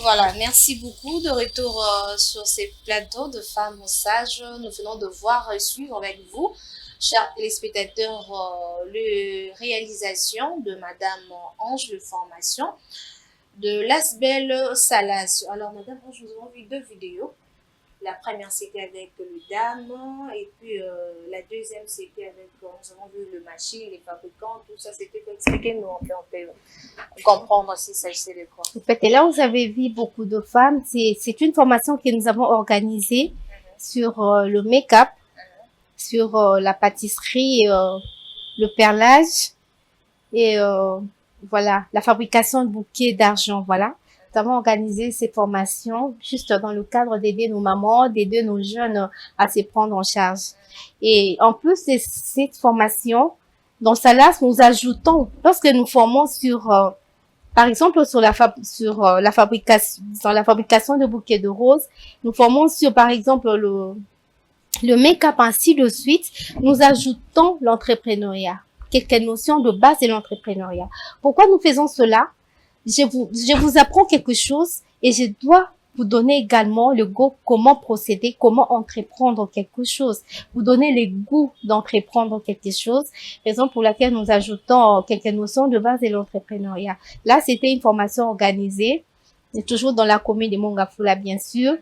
A: Voilà, merci beaucoup. De retour sur ces plateaux de femmes sages, nous venons de voir et suivre avec vous, chers téléspectateurs, la réalisation de Madame Ange de formation de Lasbel Salas. Alors, Madame Ange, nous avons vu deux vidéos. La première, c'était avec le dame, et puis la deuxième, c'était avec, nous avons vu le machine, les fabricants, tout ça. C'était pour expliquer, nous, on peut comprendre s'il s'agissait de quoi.
B: En fait, et là, vous avez vu beaucoup de femmes. C'est une formation que nous avons organisée sur le make-up, sur la pâtisserie, le perlage et voilà, la fabrication de bouquets d'argent, voilà. Nous avons organisé ces formations juste dans le cadre d'aider nos mamans, d'aider nos jeunes à se prendre en charge. Et en plus de cette formation, dans Salas, nous ajoutons, lorsque nous formons sur, par exemple, sur la fabrication de bouquets de roses, nous formons sur, par exemple, le make-up ainsi de suite, nous ajoutons l'entrepreneuriat, quelques notions de base de l'entrepreneuriat. Pourquoi nous faisons cela? Je vous apprends quelque chose et je dois vous donnez également le go comment procéder, comment entreprendre quelque chose. Vous donnez les goûts d'entreprendre quelque chose, raison pour laquelle nous ajoutons quelques notions de base de l'entrepreneuriat. Là, c'était une formation organisée, toujours dans la commune de Mongafula, bien sûr.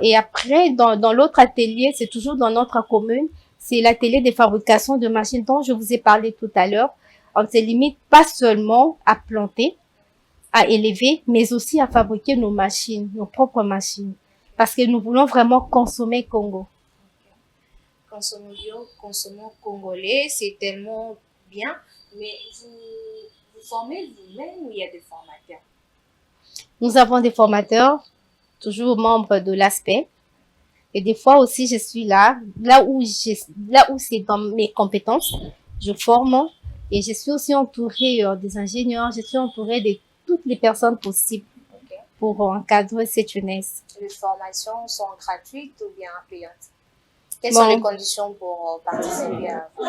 B: Et après, dans l'autre atelier, c'est toujours dans notre commune, c'est l'atelier de fabrication de machines dont je vous ai parlé tout à l'heure. On ne se limite pas seulement à planter, à élever, mais aussi à fabriquer nos machines, nos propres machines. Parce que nous voulons vraiment consommer Congo.
A: Consommons bio, consommons congolais, c'est tellement bien. Mais vous formez vous-même ou il y a des formateurs?
B: Nous avons des formateurs, toujours membres de l'ASPEC. Et des fois aussi, je suis là où c'est dans mes compétences, je forme. Et je suis aussi entourée des ingénieurs, je suis entourée de toutes les personnes possibles pour encadrer cette jeunesse.
A: Les formations sont gratuites ou bien payantes? Quelles sont les conditions pour participer à vos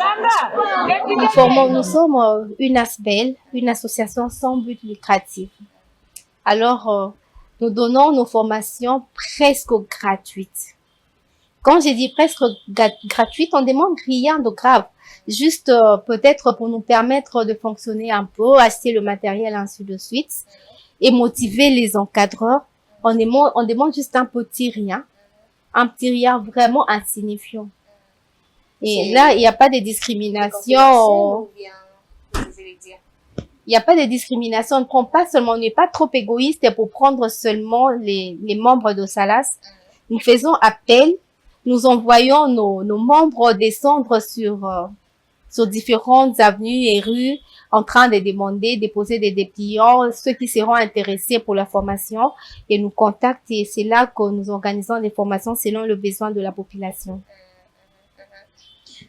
A: formations?
B: Nous sommes une ASBEL, une association sans but lucratif. Alors, nous donnons nos formations presque gratuites. Quand je dis presque gratuite, on demande rien de grave. Juste peut-être pour nous permettre de fonctionner un peu, acheter le matériel, ainsi de suite, et motiver les encadreurs. On demande juste un petit rien vraiment insignifiant. Et là, il n'y a pas de discrimination. Il n'y a pas de discrimination. On ne prend pas seulement, on n'est pas trop égoïste pour prendre seulement les membres de SALAS. Nous faisons appel. Nous envoyons nos membres descendre sur différentes avenues et rues en train de demander, déposer des dépliants, ceux qui seront intéressés pour la formation et nous contactent et c'est là que nous organisons des formations selon le besoin de la population.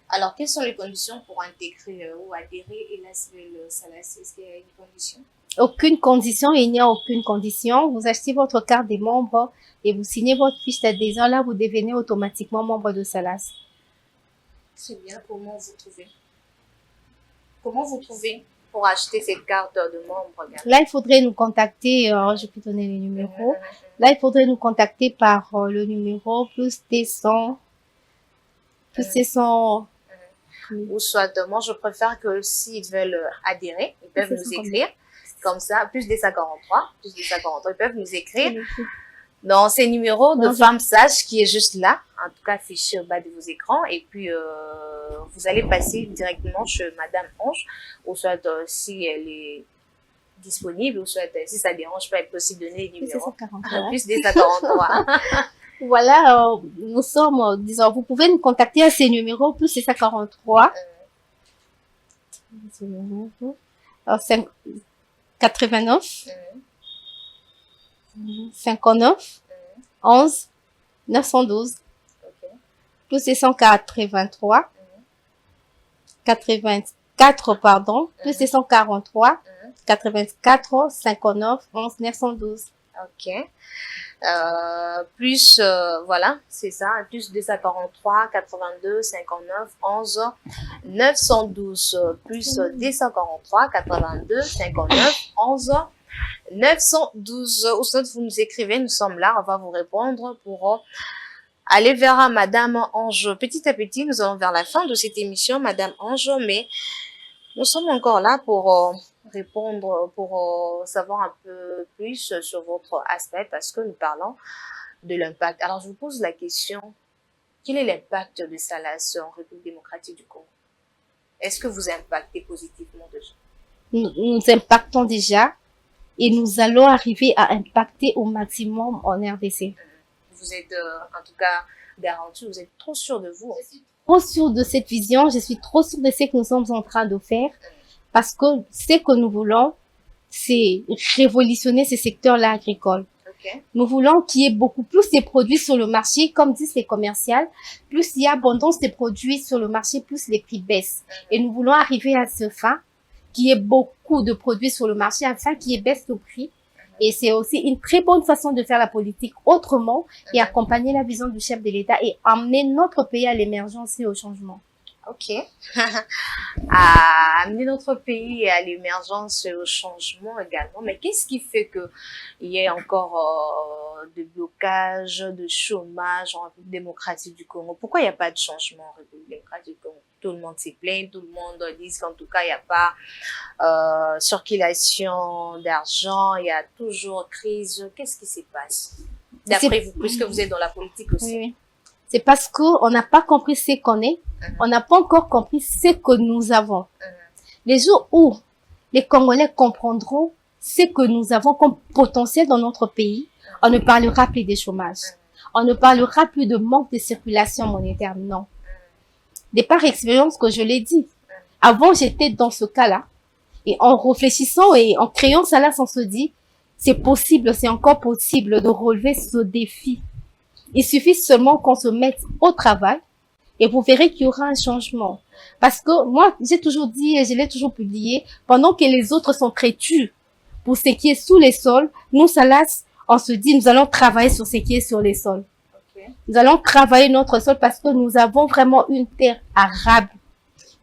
A: Alors, quelles sont les conditions pour intégrer ou adhérer et le SALAS? Est-ce qu'il y a une condition?
B: Aucune condition, il n'y a aucune condition. Vous achetez votre carte des membres et vous signez votre fiche d'adhésion. Là, vous devenez automatiquement membre de SALAS.
A: Très bien. Comment vous trouvez? Comment vous trouvez pour acheter cette carte de membre?
B: Là, il faudrait nous contacter. Je peux donner les numéros. Là, il faudrait nous contacter par le numéro plus +100.
A: Ou soit, moi, je préfère que s'ils veulent adhérer, ils peuvent nous écrire. Comme ça, plus des 143, ils peuvent nous écrire dans ces numéros de femmes sages qui est juste là, en tout cas affiché au bas de vos écrans. Et puis, vous allez passer directement chez Madame Ange, ou soit si elle est disponible, ou soit si ça dérange pas, elle peut aussi donner les numéros. Plus des 143.
B: Voilà, nous sommes, disons, vous pouvez nous contacter à ces numéros, plus c'est 143. 89 59 11 912 plus c'est 183 84 pardon plus c'est 143 84 59 11 912.
A: Ok. Voilà, c'est ça, plus 243 82 59 11 912 plus 243 82 59 11 912. Au soit vous nous écrivez, nous sommes là, on va vous répondre pour aller vers Madame Ange. Petit à petit, nous allons vers la fin de cette émission, Madame Ange, mais nous sommes encore là pour répondre, pour savoir un peu plus sur votre aspect, parce que nous parlons de l'impact. Alors, je vous pose la question, quel est l'impact de SALAS en République démocratique du Congo? Est-ce que vous impactez positivement déjà?
B: Nous impactons déjà et nous allons arriver à impacter au maximum en RDC.
A: Vous êtes en tout cas garanti, vous êtes trop sûr de vous?
B: Je suis trop sûre de cette vision, je suis trop sûre de ce que nous sommes en train de faire. Parce que ce que nous voulons, c'est révolutionner ce secteur-là agricole.
A: Okay.
B: Nous voulons qu'il y ait beaucoup plus de produits sur le marché, comme disent les commerciales. Plus il y a abondance de produits sur le marché, plus les prix baissent. Et nous voulons arriver à ce fin, qu'il y ait beaucoup de produits sur le marché afin qu'il y ait baisse de prix. Et c'est aussi une très bonne façon de faire la politique autrement et accompagner la vision du chef de l'État et amener notre pays à l'émergence et au changement.
A: Ok. À amener notre pays à l'émergence et au changement également. Mais qu'est-ce qui fait que il y a encore de blocage, de chômage en République démocratique du Congo. Pourquoi il n'y a pas de changement en République démocratique du Congo? Tout le monde s'y plaint, tout le monde dit qu'en tout cas, il n'y a pas circulation d'argent, il y a toujours crise. Qu'est-ce qui se passe? D'après vous, puisque vous êtes dans la politique aussi.
B: Oui. C'est parce qu'on n'a pas compris ce qu'on est, on n'a pas encore compris ce que nous avons. Les jours où les Congolais comprendront ce que nous avons comme potentiel dans notre pays, on ne parlera plus de chômage. On ne parlera plus de manque de circulation monétaire, non. De par expérience que je l'ai dit. Avant, j'étais dans ce cas-là. Et en réfléchissant et en créant ça là, on se dit, c'est possible, c'est encore possible de relever ce défi. Il suffit seulement qu'on se mette au travail et vous verrez qu'il y aura un changement. Parce que moi, j'ai toujours dit et je l'ai toujours publié, pendant que les autres sont têtus pour ce qui est sous les sols, nous, Salas, on se dit, nous allons travailler sur ce qui est sur les sols. Okay. Nous allons travailler notre sol parce que nous avons vraiment une terre arable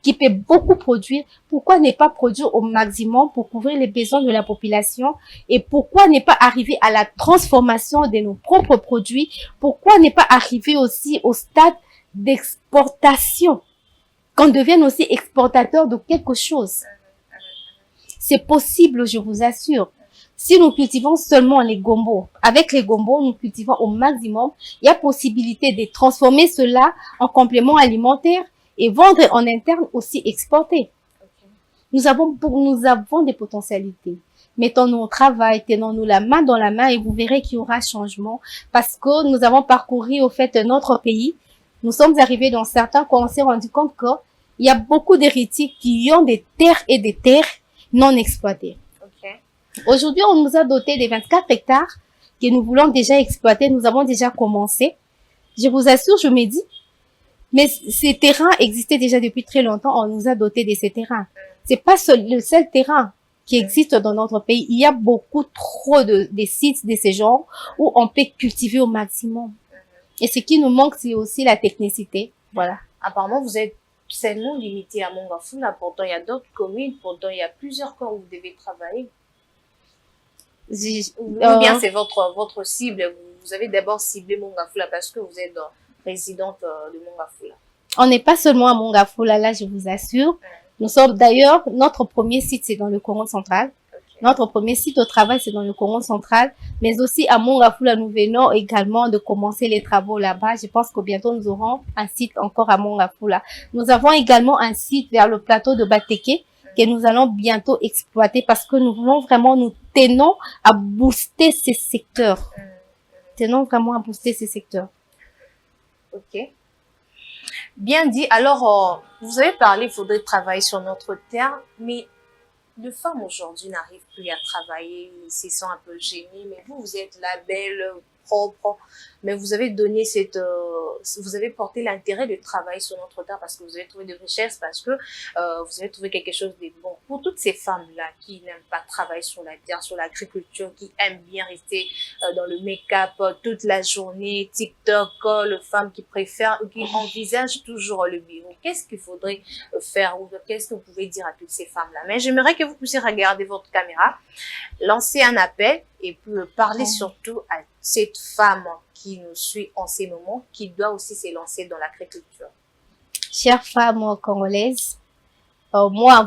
B: qui peut beaucoup produire. Pourquoi ne pas produire au maximum pour couvrir les besoins de la population? Et pourquoi ne pas arriver à la transformation de nos propres produits? Pourquoi ne pas arriver aussi au stade d'exportation? Qu'on devienne aussi exportateur de quelque chose. C'est possible, je vous assure. Si nous cultivons seulement les gombos, avec les gombos, nous cultivons au maximum, il y a possibilité de transformer cela en complément alimentaire et vendre en interne, aussi exporter. Okay. Nous avons des potentialités. Mettons-nous au travail, tenons-nous la main dans la main et vous verrez qu'il y aura changement parce que nous avons parcouru au fait notre pays. Nous sommes arrivés dans certains coins, on s'est rendu compte qu'il y a beaucoup d'héritiers qui ont des terres et des terres non exploitées. Okay. Aujourd'hui, on nous a doté de 24 hectares que nous voulons déjà exploiter. Nous avons déjà commencé. Je vous assure, je me dis, mais ces terrains existaient déjà depuis très longtemps. On nous a doté de ces terrains. C'est pas le seul terrain qui existe dans notre pays. Il y a beaucoup trop de sites de ces genres où on peut cultiver au maximum. Et ce qui nous manque, c'est aussi la technicité. Voilà.
A: Apparemment, vous êtes seulement limité à Mongafula. Pourtant, il y a d'autres communes. Pourtant, il y a plusieurs coins où vous devez travailler. Ou bien c'est votre cible. Vous avez d'abord ciblé Mongafula parce que vous êtes résidente de Mongafula.
B: On n'est pas seulement à Mongafula, là, je vous assure. Nous sommes d'ailleurs, notre premier site, c'est dans le Congo central. Okay. Notre premier site au travail, c'est dans le Congo central. Mais aussi à Mongafula, nous venons également de commencer les travaux là-bas. Je pense que bientôt, nous aurons un site encore à Mongafula. Nous avons également un site vers le plateau de Bateke que nous allons bientôt exploiter parce que nous voulons vraiment, nous tenons à booster ces secteurs. Tenons vraiment à booster ces secteurs.
A: Ok. Bien dit. Alors, vous avez parlé, il faudrait travailler sur notre terre, mais les femmes aujourd'hui n'arrivent plus à travailler, ils se sentent un peu gênées, mais vous êtes la belle, propre, mais vous avez donné vous avez porté l'intérêt de travailler sur notre terre parce que vous avez trouvé des richesses, parce que vous avez trouvé quelque chose de bon. Pour toutes ces femmes-là qui n'aiment pas travailler sur la terre, sur l'agriculture, qui aiment bien rester dans le make-up toute la journée, TikTok, les femmes qui préfèrent, qui envisagent toujours le bureau, qu'est-ce qu'il faudrait faire ou qu'est-ce que vous pouvez dire à toutes ces femmes-là? Mais j'aimerais que vous puissiez regarder votre caméra, lancer un appel et puis parler surtout à cette femme qui nous suit en ces moments, qui doit aussi se lancer dans l'agriculture.
B: Chère femme congolaise, moi,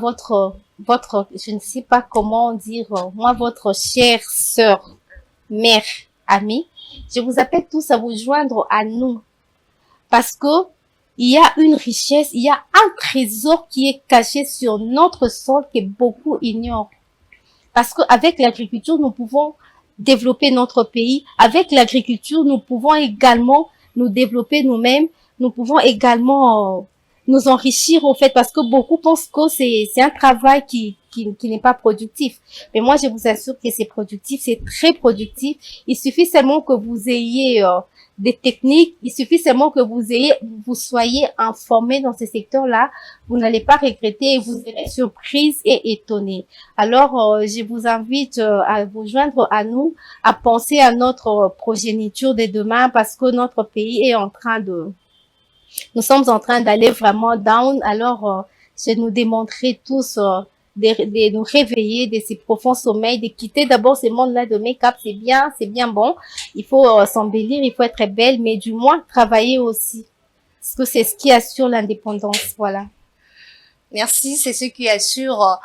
B: je ne sais pas comment dire, moi, votre chère sœur, mère, amie, je vous appelle tous à vous joindre à nous. Parce que il y a une richesse, il y a un trésor qui est caché sur notre sol que beaucoup ignorent. Parce qu'avec l'agriculture, nous pouvons développer notre pays. Avec l'agriculture, nous pouvons également nous développer nous-mêmes. Nous pouvons également nous enrichir, au fait, parce que beaucoup pensent que c'est un travail qui n'est pas productif. Mais moi, je vous assure que c'est productif, c'est très productif. Il suffit seulement que vous ayez des techniques, il suffit seulement que vous soyez informés dans ce secteur-là. Vous n'allez pas regretter et vous serez surprise et étonnés. Alors, je vous invite à vous joindre à nous, à penser à notre progéniture de demain parce que notre pays est nous sommes en train d'aller vraiment down. Alors, je nous démontrer tous de nous réveiller de ces profonds sommeils, de quitter d'abord ce monde-là de make-up. C'est bien bon. Il faut s'embellir, il faut être belle, mais du moins travailler aussi. Parce que c'est ce qui assure l'indépendance, voilà.
A: Merci, c'est ce qui assure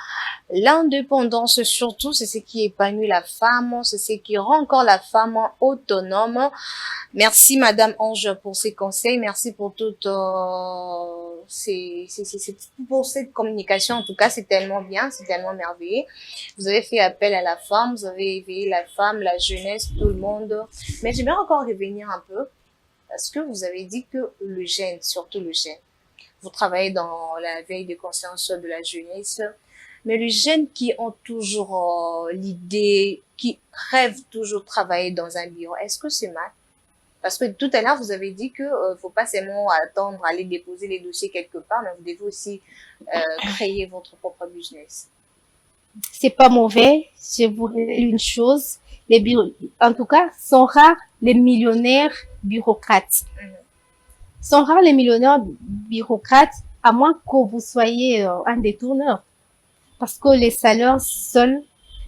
A: l'indépendance, surtout, c'est ce qui épanouit la femme, c'est ce qui rend encore la femme autonome. Merci, Madame Ange, pour ces conseils. Merci pour toute pour cette communication. En tout cas, c'est tellement bien, c'est tellement merveilleux. Vous avez fait appel à la femme, vous avez éveillé la femme, la jeunesse, tout le monde. Mais j'aimerais encore revenir un peu parce que vous avez dit que le jeune, surtout le jeune, vous travaillez dans la veille de conscience de la jeunesse, mais les jeunes qui ont toujours l'idée, qui rêvent toujours de travailler dans un bureau, est-ce que c'est mal? Parce que tout à l'heure, vous avez dit que faut pas seulement attendre, aller déposer les dossiers quelque part, mais vous devez aussi créer votre propre business.
B: C'est pas mauvais. Je vous dis une chose. Les bureaux, en tout cas, sont rares les millionnaires bureaucrates. Sont rares les millionnaires bureaucrates, à moins que vous soyez un détourneur. Parce que les salaires seuls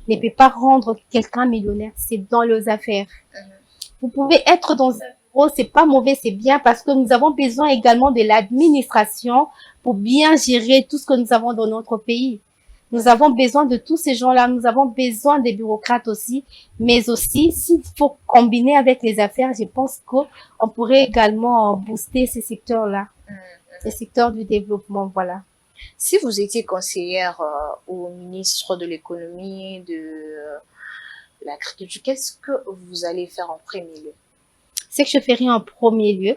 B: ne peuvent pas rendre quelqu'un millionnaire. C'est dans les affaires. Vous pouvez être dans un bureau, c'est pas mauvais, c'est bien, parce que nous avons besoin également de l'administration pour bien gérer tout ce que nous avons dans notre pays. Nous avons besoin de tous ces gens-là. Nous avons besoin des bureaucrates aussi. Mais aussi, s'il faut combiner avec les affaires, je pense qu'on pourrait également booster ces secteurs-là. Les secteurs du développement, voilà.
A: Si vous étiez conseillère au ministre de l'économie, de l'agriculture, qu'est-ce que vous allez faire en premier lieu?
B: Ce que je ferai en premier lieu,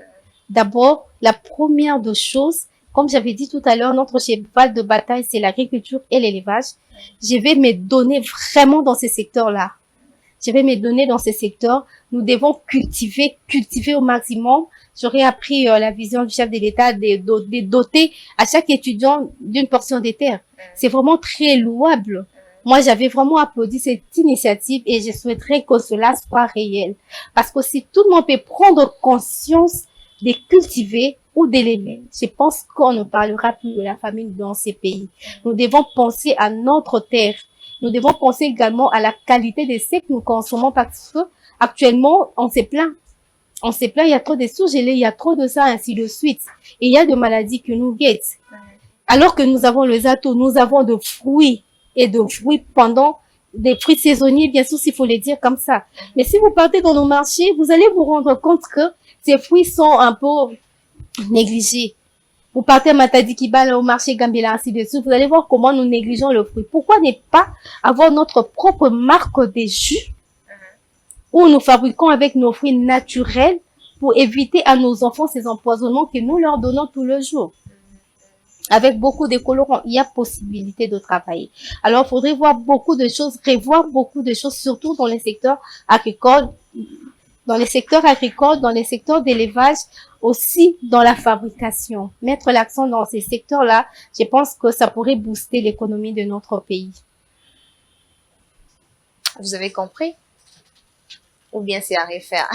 B: d'abord, la première des choses, comme j'avais dit tout à l'heure, notre cheval de bataille, c'est l'agriculture et l'élevage. Je vais me donner vraiment dans ces secteurs-là. Je vais me donner dans ces secteurs. Nous devons cultiver au maximum. J'aurais appris la vision du chef de l'État de doter à chaque étudiant d'une portion de terre. C'est vraiment très louable. Moi, j'avais vraiment applaudi cette initiative et je souhaiterais que cela soit réel. Parce que si tout le monde peut prendre conscience de cultiver ou d'élever, je pense qu'on ne parlera plus de la famine dans ces pays. Nous devons penser à notre terre. Nous devons penser également à la qualité de ce que nous consommons parce que actuellement, on se plaint. On se plaint, il y a trop de surgelés, il y a trop de ça, ainsi de suite. Et il y a des maladies qui nous guettent. Alors que nous avons les atouts, nous avons de fruits et de fruits pendant des fruits saisonniers, bien sûr, s'il faut les dire comme ça. Mais si vous partez dans nos marchés, vous allez vous rendre compte que ces fruits sont un peu négligés. Vous partez à Matadi-Kibale, au marché Gambela, ainsi de suite, vous allez voir comment nous négligeons le fruit. Pourquoi ne pas avoir notre propre marque de jus où nous fabriquons avec nos fruits naturels pour éviter à nos enfants ces empoisonnements que nous leur donnons tout le jour? Avec beaucoup de colorants, il y a possibilité de travailler. Alors, il faudrait voir beaucoup de choses, revoir beaucoup de choses, surtout dans les secteurs agricoles, dans les secteurs d'élevage, aussi dans la fabrication. Mettre l'accent dans ces secteurs-là, je pense que ça pourrait booster l'économie de notre pays.
A: Vous avez compris? Ou bien c'est à refaire?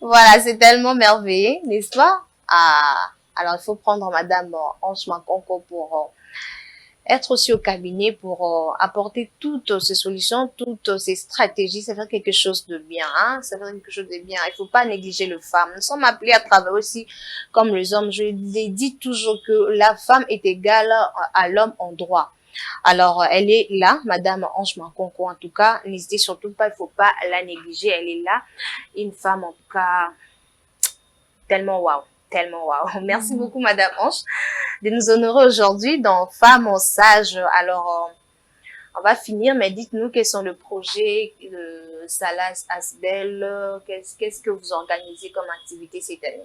A: Voilà, c'est tellement merveilleux, n'est-ce pas? Alors, il faut prendre Madame Ange Makonko pour être aussi au cabinet pour apporter toutes ces solutions, toutes ces stratégies. Ça fait quelque chose de bien, hein? Ça fait quelque chose de bien. Il faut pas négliger le femme. Nous sommes appelés à travailler aussi comme les hommes. Je dis toujours que la femme est égale à l'homme en droit. Alors, elle est là, Madame Ange Makonko, en tout cas. N'hésitez surtout pas, il faut pas la négliger. Elle est là. Une femme, en tout cas, tellement waouh. Tellement waouh. Merci beaucoup, Madame Ange, de nous honorer aujourd'hui dans Femmes Sages. Alors, on va finir, mais dites-nous quels sont le projet de Salas Asbel. Qu'est-ce que vous organisez comme activité cette année?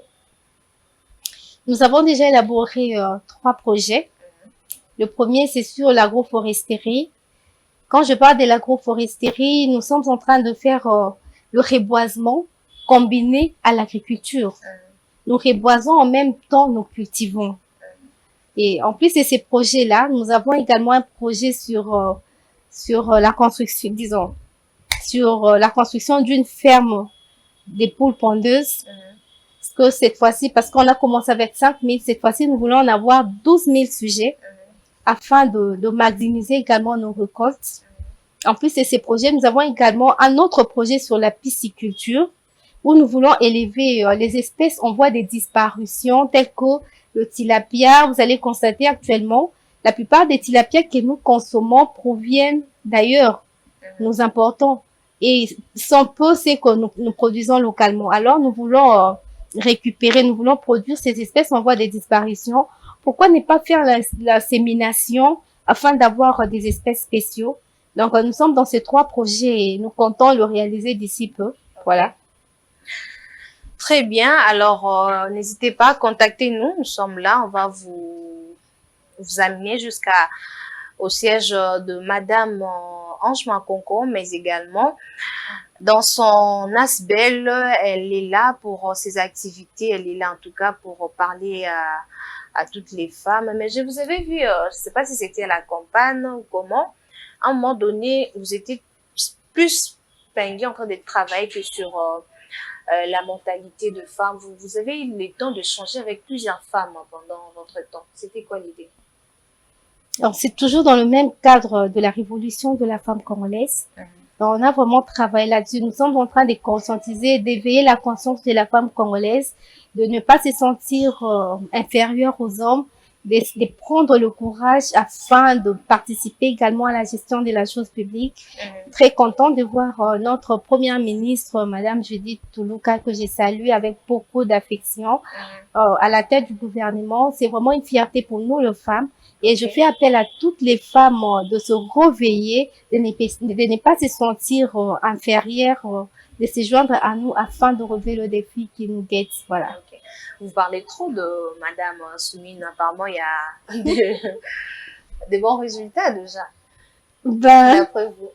B: Nous avons déjà élaboré 3 projets. Le premier, c'est sur l'agroforesterie. Quand je parle de l'agroforesterie, nous sommes en train de faire le reboisement combiné à l'agriculture. Nous reboisons en même temps, nous cultivons. Et en plus de ces projets-là, nous avons également un projet sur la construction, disons, sur la construction d'une ferme des poules pondeuses. Parce que cette fois-ci, parce qu'on a commencé avec 5 000, cette fois-ci, nous voulons en avoir 12 000 sujets afin de maximiser également nos récoltes. En plus de ces projets, nous avons également un autre projet sur la pisciculture où nous voulons élever les espèces en voie de disparition telles que le tilapia. Vous allez constater actuellement, la plupart des tilapias que nous consommons proviennent d'ailleurs. Nous importons et sont peu ceux que nous produisons localement. Alors nous voulons récupérer, nous voulons produire ces espèces en voie de disparition. Pourquoi ne pas faire la sémination afin d'avoir des espèces spéciaux? Donc, nous sommes dans ces 3 projets et nous comptons le réaliser d'ici peu. Voilà.
A: Très bien. Alors, n'hésitez pas à contacter nous. Nous sommes là. On va vous amener au siège de Madame Ange Makonko, mais également dans son ASBEL. Elle est là pour ses activités. Elle est là en tout cas pour parler à toutes les femmes. Mais je vous avais vu, je ne sais pas si c'était à la campagne ou comment. À un moment donné, vous étiez plus pendu en train de travailler que sur la mentalité de femme. Vous avez eu le temps de changer avec plusieurs femmes pendant votre temps. C'était quoi l'idée?
B: Alors, c'est toujours dans le même cadre de la révolution de la femme congolaise. Donc, on a vraiment travaillé là-dessus. Nous sommes en train de conscientiser, d'éveiller la conscience de la femme congolaise, de ne pas se sentir inférieure aux hommes, de prendre le courage afin de participer également à la gestion de la chose publique. Très contente de voir notre première ministre, Madame Judith Toulouka, que j'ai saluée avec beaucoup d'affection, à la tête du gouvernement. C'est vraiment une fierté pour nous, les femmes. Et je fais appel à toutes les femmes de se réveiller, de ne pas se sentir inférieures, de se joindre à nous afin de relever le défi qui nous guette. Voilà.
A: Okay. Vous parlez trop de Madame Soumine. Apparemment, il y a de bons résultats déjà. D'après vous.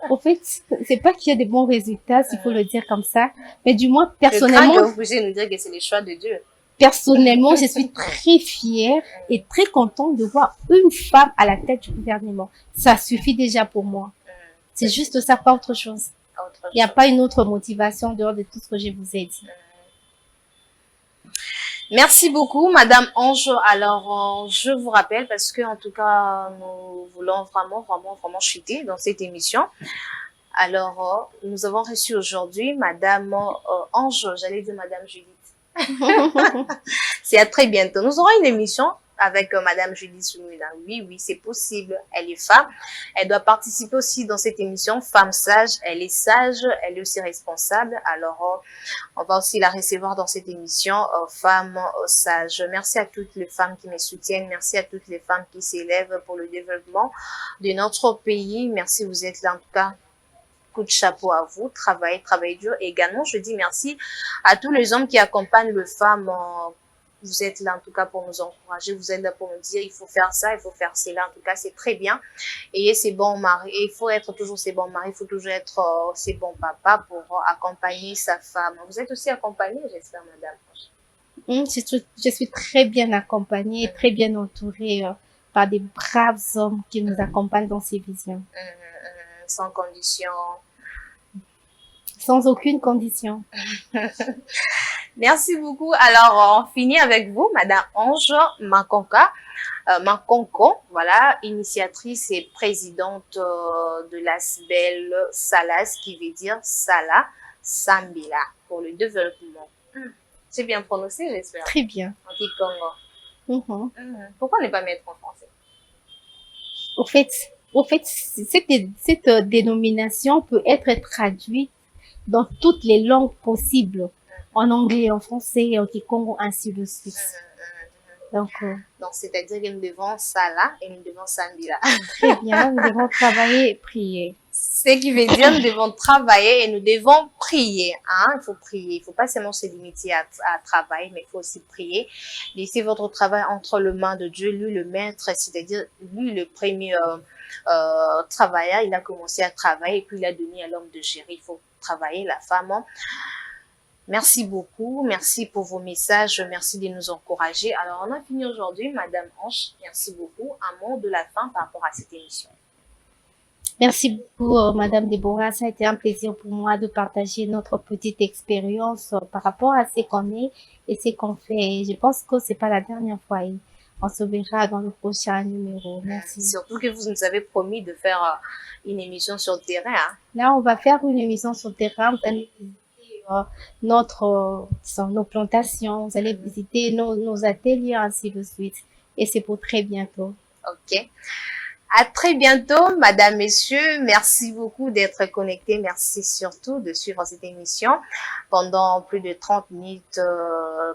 B: En fait, c'est pas qu'il y a des bons résultats, s'il faut le dire comme ça, mais du moins, personnellement.
A: Je crains que vous puissiez nous dire que c'est les choix de Dieu.
B: Personnellement, je suis très fière et très contente de voir une femme à la tête du gouvernement. Ça suffit déjà pour moi. C'est juste ça, pas autre chose. Il n'y a pas une autre motivation dehors de tout ce que je vous ai dit.
A: Merci beaucoup, Madame Ange. Alors, je vous rappelle, parce que en tout cas, nous voulons vraiment chuter dans cette émission. Alors, nous avons reçu aujourd'hui Madame Ange, j'allais dire Madame Judith. C'est à très bientôt. Nous aurons une émission avec Madame Julie Soumina. Oui, c'est possible. Elle est femme. Elle doit participer aussi dans cette émission. Femme sage. Elle est sage. Elle est aussi responsable. Alors, on va aussi la recevoir dans cette émission. Femme sage. Merci à toutes les femmes qui me soutiennent. Merci à toutes les femmes qui s'élèvent pour le développement de notre pays. Merci, vous êtes là en tout cas. Coup de chapeau à vous, travaillez dur. Et également, je dis merci à tous les hommes qui accompagnent les femmes. Vous êtes là en tout cas pour nous encourager, vous êtes là pour nous dire il faut faire ça, il faut faire cela. En tout cas, c'est très bien. Et c'est bon mari. Et il faut être toujours ces bons maris, il faut toujours être ces bons papas pour accompagner sa femme. Vous êtes aussi accompagnée, j'espère, madame.
B: Je suis très bien accompagnée, très bien entourée par des braves hommes qui nous accompagnent dans ces visions.
A: Sans condition.
B: Sans aucune condition.
A: Merci beaucoup. Alors, on finit avec vous, Madame Ange Makonko, voilà, initiatrice et présidente de l'ASBEL Salas, qui veut dire Sala Sambila, pour le développement. C'est bien prononcé, j'espère.
B: Très bien.
A: En Kikongo. Pourquoi ne pas mettre en français?
B: Au fait, cette dénomination peut être traduite dans toutes les langues possibles, en anglais, en français, en kikongo, ainsi de suite. Donc,
A: c'est-à-dire que nous devons Sala et nous devons Sambila.
B: Très bien, nous devons travailler et prier.
A: Ce qui veut dire nous devons travailler et nous devons prier. Hein? Il faut prier. Il ne faut pas seulement se limiter à travailler, mais il faut aussi prier. Laissez votre travail entre les mains de Dieu, lui le maître, c'est-à-dire lui le premier travailleur. Il a commencé à travailler et puis il a donné à l'homme de gérer. Il faut travailler, la femme. Hein? Merci beaucoup. Merci pour vos messages. Merci de nous encourager. Alors, on a fini aujourd'hui. Madame Ange, merci beaucoup. Un mot de la fin par rapport à cette émission.
B: Merci beaucoup, Madame Déborah. Ça a été un plaisir pour moi de partager notre petite expérience par rapport à ce qu'on est et ce qu'on fait. Je pense que c'est pas la dernière fois. On se verra dans le prochain numéro. Merci.
A: Surtout que vous nous avez promis de faire une émission sur le terrain. Hein.
B: Là, on va faire une émission sur le terrain. Vous allez visiter nos plantations, vous allez visiter nos ateliers, ainsi de suite. Et c'est pour très bientôt.
A: Ok. À très bientôt, madame, messieurs. Merci beaucoup d'être connectés. Merci surtout de suivre cette émission pendant plus de 30 minutes.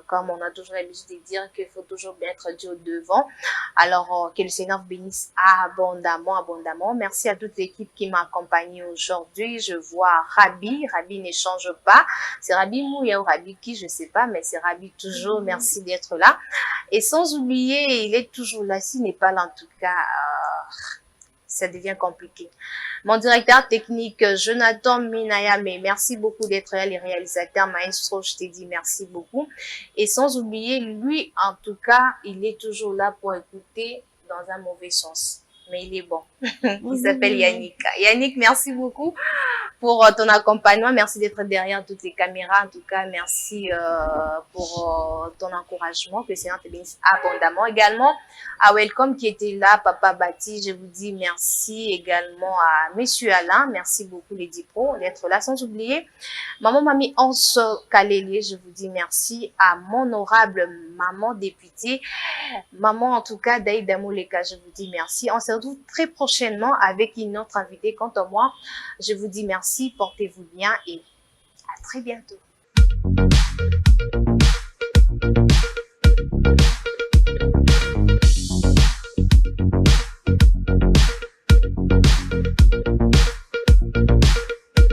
A: Comme on a toujours l'habitude de dire qu'il faut toujours bien être Dieu au devant. Alors, que le Seigneur vous bénisse abondamment, abondamment. Merci à toute l'équipe qui m'a accompagné aujourd'hui. Je vois Rabi. Rabi ne change pas. C'est Rabi Mouya ou Rabi qui, je ne sais pas, mais c'est Rabi toujours. Merci d'être là. Et sans oublier, il est toujours là. S'il n'est pas là, en tout cas, ça devient compliqué. Mon directeur technique, Jonathan Minayame, merci beaucoup d'être là. Les réalisateurs, Maestro, je t'ai dit merci beaucoup. Et sans oublier, lui, en tout cas, il est toujours là pour écouter dans un mauvais sens. Mais il est bon. Il s'appelle Yannick. Yannick, merci beaucoup pour ton accompagnement. Merci d'être derrière toutes les caméras. En tout cas, merci pour ton encouragement. Que le Seigneur te bénisse abondamment. Également, à Welcome qui était là, Papa Bati, je vous dis merci. Également à Monsieur Alain. Merci beaucoup les Dipro d'être là. Sans oublier, Maman Mamie Anse Kalélé, je vous dis merci. À mon honorable maman députée, maman en tout cas Daïda Mouleka, je vous dis merci. On se retrouve très prochainement avec une autre invitée. Quant à moi, je vous dis merci, portez-vous bien et à très bientôt.